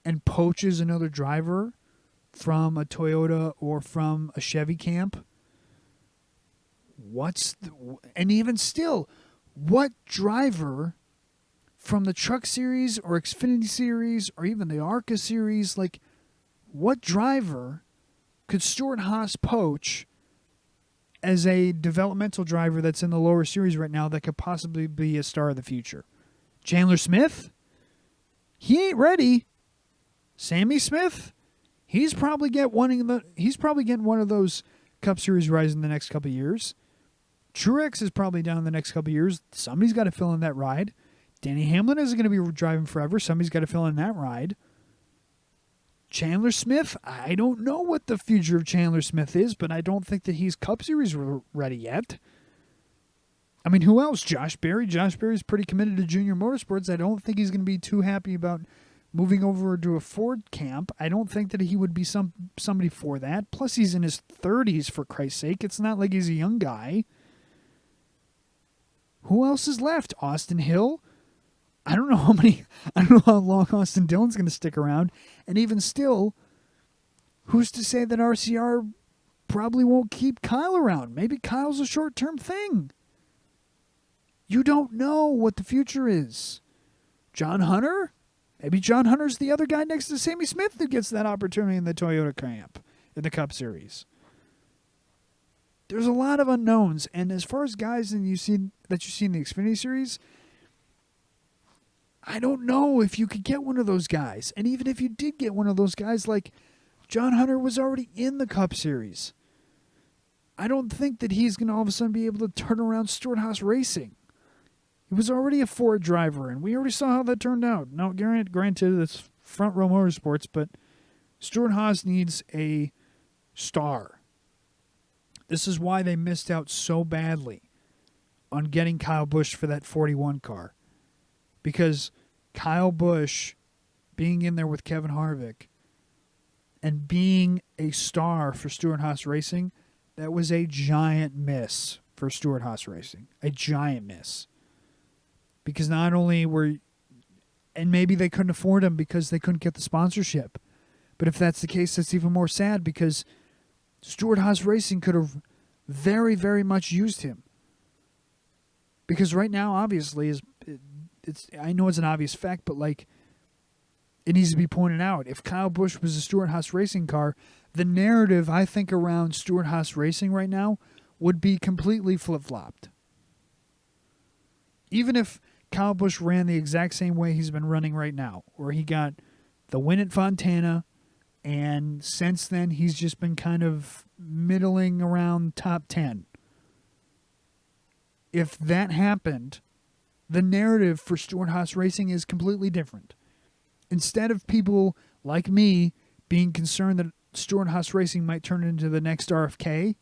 D: and poaches another driver from a Toyota or from a Chevy camp, and even still, what driver from the Truck Series or Xfinity Series or even the ARCA Series, like, what driver could Stewart-Haas poach as a developmental driver that's in the lower series right now that could possibly be a star of the future? Chandler Smith? He ain't ready. Sammy Smith? He's probably getting one of those Cup Series rides in the next couple of years. Truex is probably down in the next couple of years. Somebody's got to fill in that ride. Danny Hamlin isn't going to be driving forever. Somebody's got to fill in that ride. Chandler Smith, I don't know what the future of Chandler Smith is, but I don't think that he's Cup Series ready yet. I mean, who else? Josh Berry. Josh Berry's pretty committed to Junior Motorsports. I don't think he's going to be too happy about moving over to a Ford camp. I don't think that he would be somebody for that. Plus, he's in his 30s, for Christ's sake. It's not like he's a young guy. Who else is left? Austin Hill. I don't know how long Austin Dillon's going to stick around. And even still, who's to say that RCR probably won't keep Kyle around? Maybe Kyle's a short-term thing. You don't know what the future is. John Hunter? Maybe John Hunter's the other guy next to Sammy Smith who gets that opportunity in the Toyota camp in the Cup Series. There's a lot of unknowns, and as far as guys that you see in the Xfinity Series, I don't know if you could get one of those guys. And even if you did get one of those guys, like John Hunter was already in the Cup Series. I don't think that he's going to all of a sudden be able to turn around Stewart-Haas He was already a Ford driver, and we already saw how that turned out. Now, granted, it's front row motorsports, but Stewart-Haas needs a star. This is why they missed out so badly on getting Kyle Busch for that 41 car. Because Kyle Busch being in there with Kevin Harvick and being a star for Stewart-Haas Racing, that was a giant miss for Stewart-Haas Racing. A giant miss. Because not only and maybe they couldn't afford him because they couldn't get the sponsorship. But if that's the case, that's even more sad because Stewart-Haas Racing could have very, very much used him. Because right now, obviously, I know it's an obvious fact, but like it needs to be pointed out. If Kyle Busch was a Stewart-Haas Racing car, the narrative I think around Stewart-Haas Racing right now would be completely flip-flopped. Even if Kyle Busch ran the exact same way he's been running right now, where he got the win at Fontana, and since then he's just been kind of middling around top 10. If that happened, the narrative for Stewart-Haas Racing is completely different. Instead of people like me being concerned that Stewart-Haas Racing might turn into the next RFK,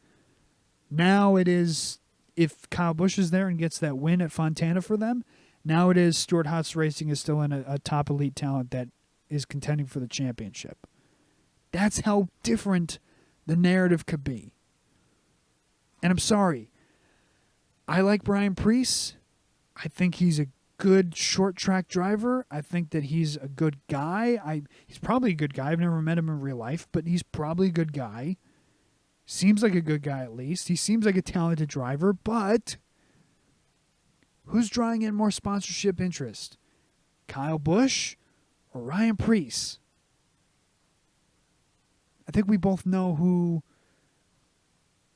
D: now it is, if Kyle Busch is there and gets that win at Fontana for them, now it is Stewart-Haas Racing is still in a top elite talent that is contending for the championship. That's how different the narrative could be. And I'm sorry. I like Brian Preece. I think he's a good short track driver. I think that he's a good guy. He's probably a good guy. I've never met him in real life, but he's probably a good guy. Seems like a good guy at least. He seems like a talented driver, but who's drawing in more sponsorship interest? Kyle Busch or Ryan Preece? I think we both know who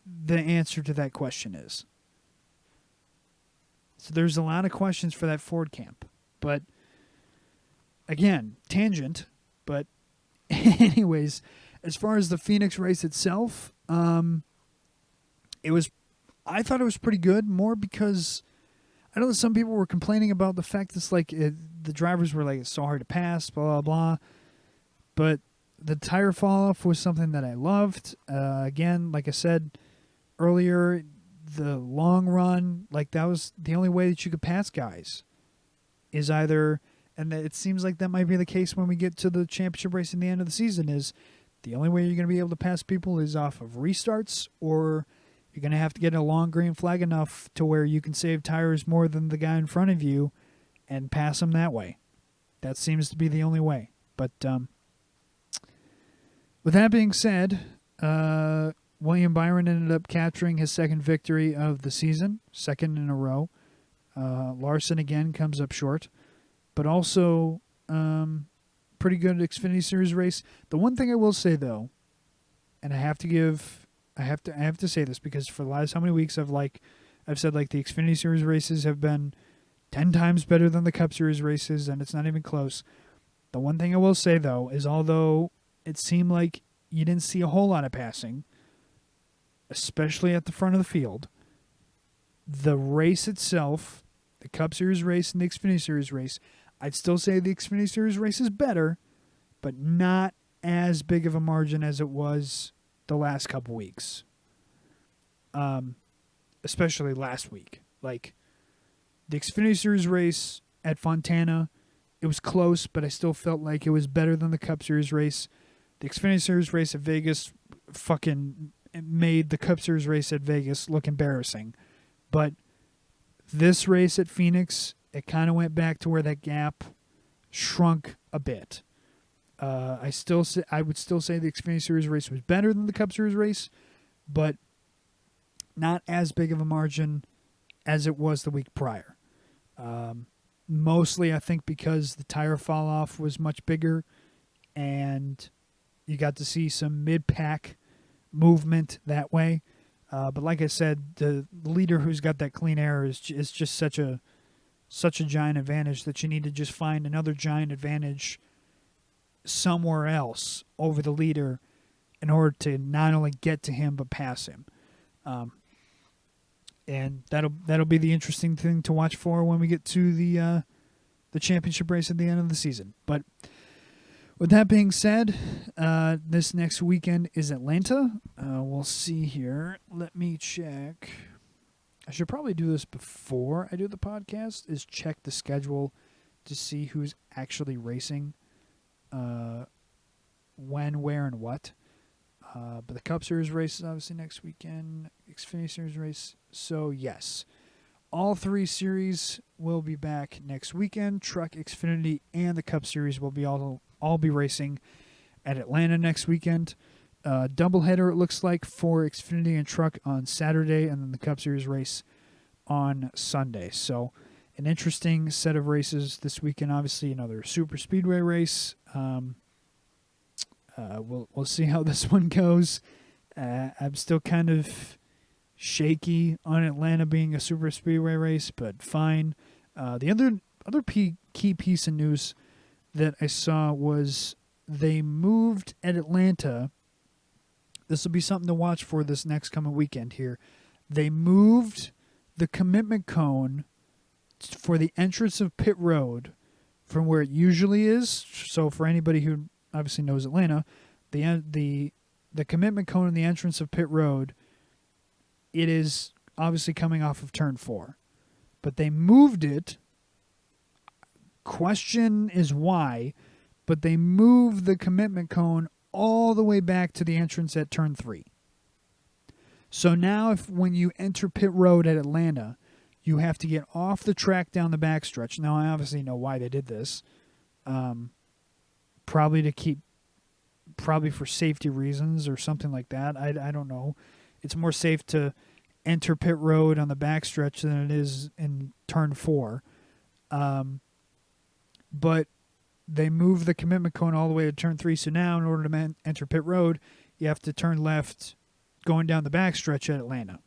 D: the answer to that question is. So there's a lot of questions for that Ford camp. But, again, tangent. But, anyways, as far as the Phoenix race itself, I thought it was pretty good, more because I know that some people were complaining about the fact that the drivers were it's so hard to pass, blah, blah, blah. But the tire fall off was something that I loved. Again, like I said earlier, the long run, that was the only way that you could pass guys is either, and it seems like that might be the case when we get to the championship race in the end of the season, is the only way you're going to be able to pass people is off of restarts, or you're going to have to get a long green flag enough to where you can save tires more than the guy in front of you and pass them that way. That seems to be the only way. But with that being said, William Byron ended up capturing his second victory of the season, second in a row. Larson again comes up short, but also pretty good Xfinity Series race. The one thing I will say though, and I have to say this because for the last how many weeks I've said the Xfinity Series races have been 10 times better than the Cup Series races, and it's not even close. The one thing I will say though is although it seemed like you didn't see a whole lot of passing, especially at the front of the field. The race itself, the Cup Series race and the Xfinity Series race, I'd still say the Xfinity Series race is better, but not as big of a margin as it was the last couple weeks. Especially last week. Like, the Xfinity Series race at Fontana, it was close, but I still felt like it was better than the Cup Series race. The Xfinity Series race at Vegas fucking made the Cup Series race at Vegas look embarrassing. But this race at Phoenix, it kind of went back to where that gap shrunk a bit. I would still say the Xfinity Series race was better than the Cup Series race, but not as big of a margin as it was the week prior. Mostly, I think, because the tire fall off was much bigger, and you got to see some mid-pack movement that way. But like I said, the leader who's got that clean air is just such a giant advantage that you need to just find another giant advantage somewhere else over the leader in order to not only get to him but pass him. And that'll be the interesting thing to watch for when we get to the championship race at the end of the season. But with that being said, this next weekend is Atlanta. We'll see here. Let me check. I should probably do this before I do the podcast, is check the schedule to see who's actually racing, when, where, and what. But the Cup Series race is obviously next weekend. Xfinity Series race. So, yes. All three series will be back next weekend. Truck, Xfinity, and the Cup Series will be all be racing at Atlanta next weekend. Doubleheader, it looks like, for Xfinity and Truck on Saturday, and then the Cup Series race on Sunday. So, an interesting set of races this weekend. Obviously, another super speedway race. We'll see how this one goes. I'm still kind of shaky on Atlanta being a super speedway race, but fine. The other key piece of news that I saw was they moved at Atlanta. This will be something to watch for this next coming weekend here. They moved the commitment cone for the entrance of pit road from where it usually is. So for anybody who obviously knows Atlanta, the commitment cone in the entrance of pit road, it is obviously coming off of turn 4. But they moved it. Question is why, but they moved the commitment cone all the way back to the entrance at turn 3. So now when you enter pit road at Atlanta, you have to get off the track down the backstretch. Now, I obviously know why they did this. Probably for safety reasons or something like that. I don't know. It's more safe to enter pit road on the backstretch than it is in turn 4. But they moved the commitment cone all the way to turn 3. So now, in order to enter pit road, you have to turn left going down the backstretch at Atlanta.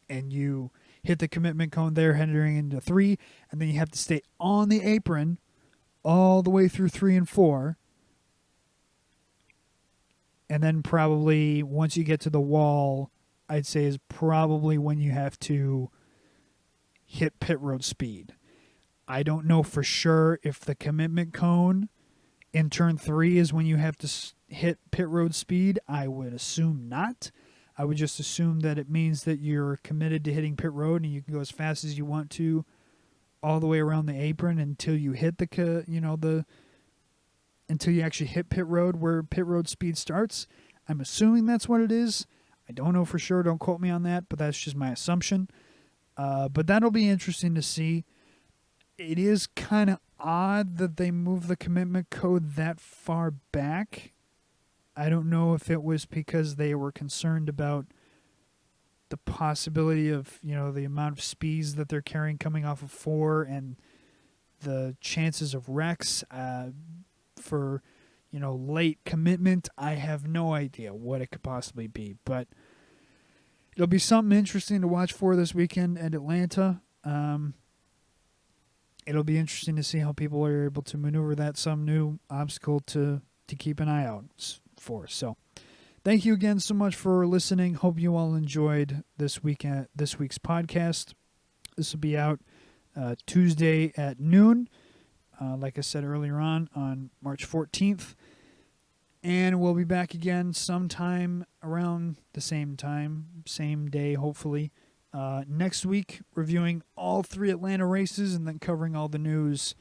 D: And you hit the commitment cone there, heading into 3, and then you have to stay on the apron all the way through 3 and 4. And then probably once you get to the wall, I'd say is probably when you have to hit pit road speed. I don't know for sure if the commitment cone in turn 3 is when you have to hit pit road speed. I would assume not. I would just assume that it means that you're committed to hitting pit road and you can go as fast as you want to all the way around the apron until you hit until you actually hit pit road where pit road speed starts. I'm assuming that's what it is. I don't know for sure. Don't quote me on that, but that's just my assumption. But that'll be interesting to see. It is kind of odd that they moved the commitment code that far back. I don't know if it was because they were concerned about the possibility of, the amount of speeds that they're carrying coming off of 4 and the chances of wrecks for, late commitment. I have no idea what it could possibly be, but it'll be something interesting to watch for this weekend at Atlanta. It'll be interesting to see how people are able to maneuver that, some new obstacle to to keep an eye out for. So thank you again so much for listening. Hope you all enjoyed this week's podcast. This will be out Tuesday at noon, like I said earlier on March 14th. And we'll be back again sometime around the same time, same day, hopefully. Next week, reviewing all 3 Atlanta races and then covering all the news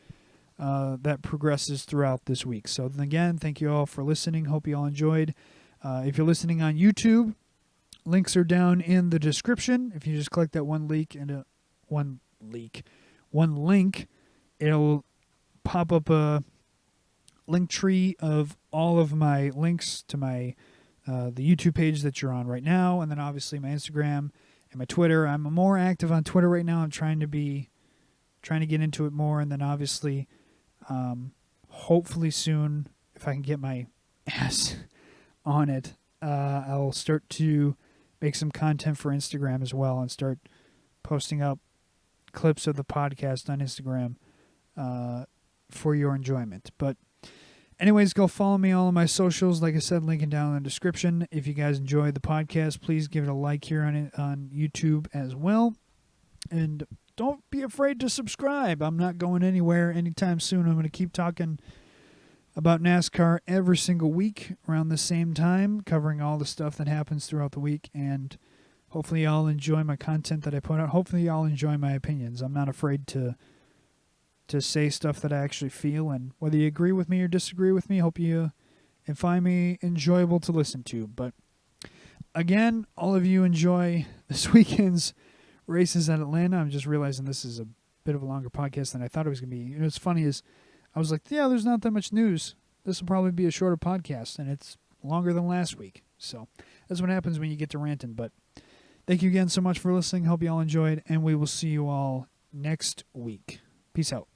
D: that progresses throughout this week. So again, thank you all for listening. Hope you all enjoyed. If you're listening on YouTube, links are down in the description. If you just click that one link, it'll pop up a link tree of all of my links to my the YouTube page that you're on right now, and then obviously my Instagram and my Twitter. I'm more active on Twitter right now. I'm trying to get into it more, and then obviously, hopefully soon, if I can get my ass on it, I'll start to make some content for Instagram as well, and start posting up clips of the podcast on Instagram for your enjoyment. But anyways, go follow me all on my socials. Like I said, linking down in the description. If you guys enjoyed the podcast, please give it a like here on YouTube as well. And don't be afraid to subscribe. I'm not going anywhere anytime soon. I'm going to keep talking about NASCAR every single week around the same time, covering all the stuff that happens throughout the week. And hopefully y'all enjoy my content that I put out. Hopefully y'all enjoy my opinions. I'm not afraid to say stuff that I actually feel, and whether you agree with me or disagree with me, hope you find me enjoyable to listen to. But again, all of you enjoy this weekend's races at Atlanta. I'm just realizing this is a bit of a longer podcast than I thought it was going to be. You know, what's funny is I was like, yeah, there's not that much news. This will probably be a shorter podcast, and it's longer than last week. So that's what happens when you get to ranting. But thank you again so much for listening. Hope you all enjoyed, and we will see you all next week. Peace out.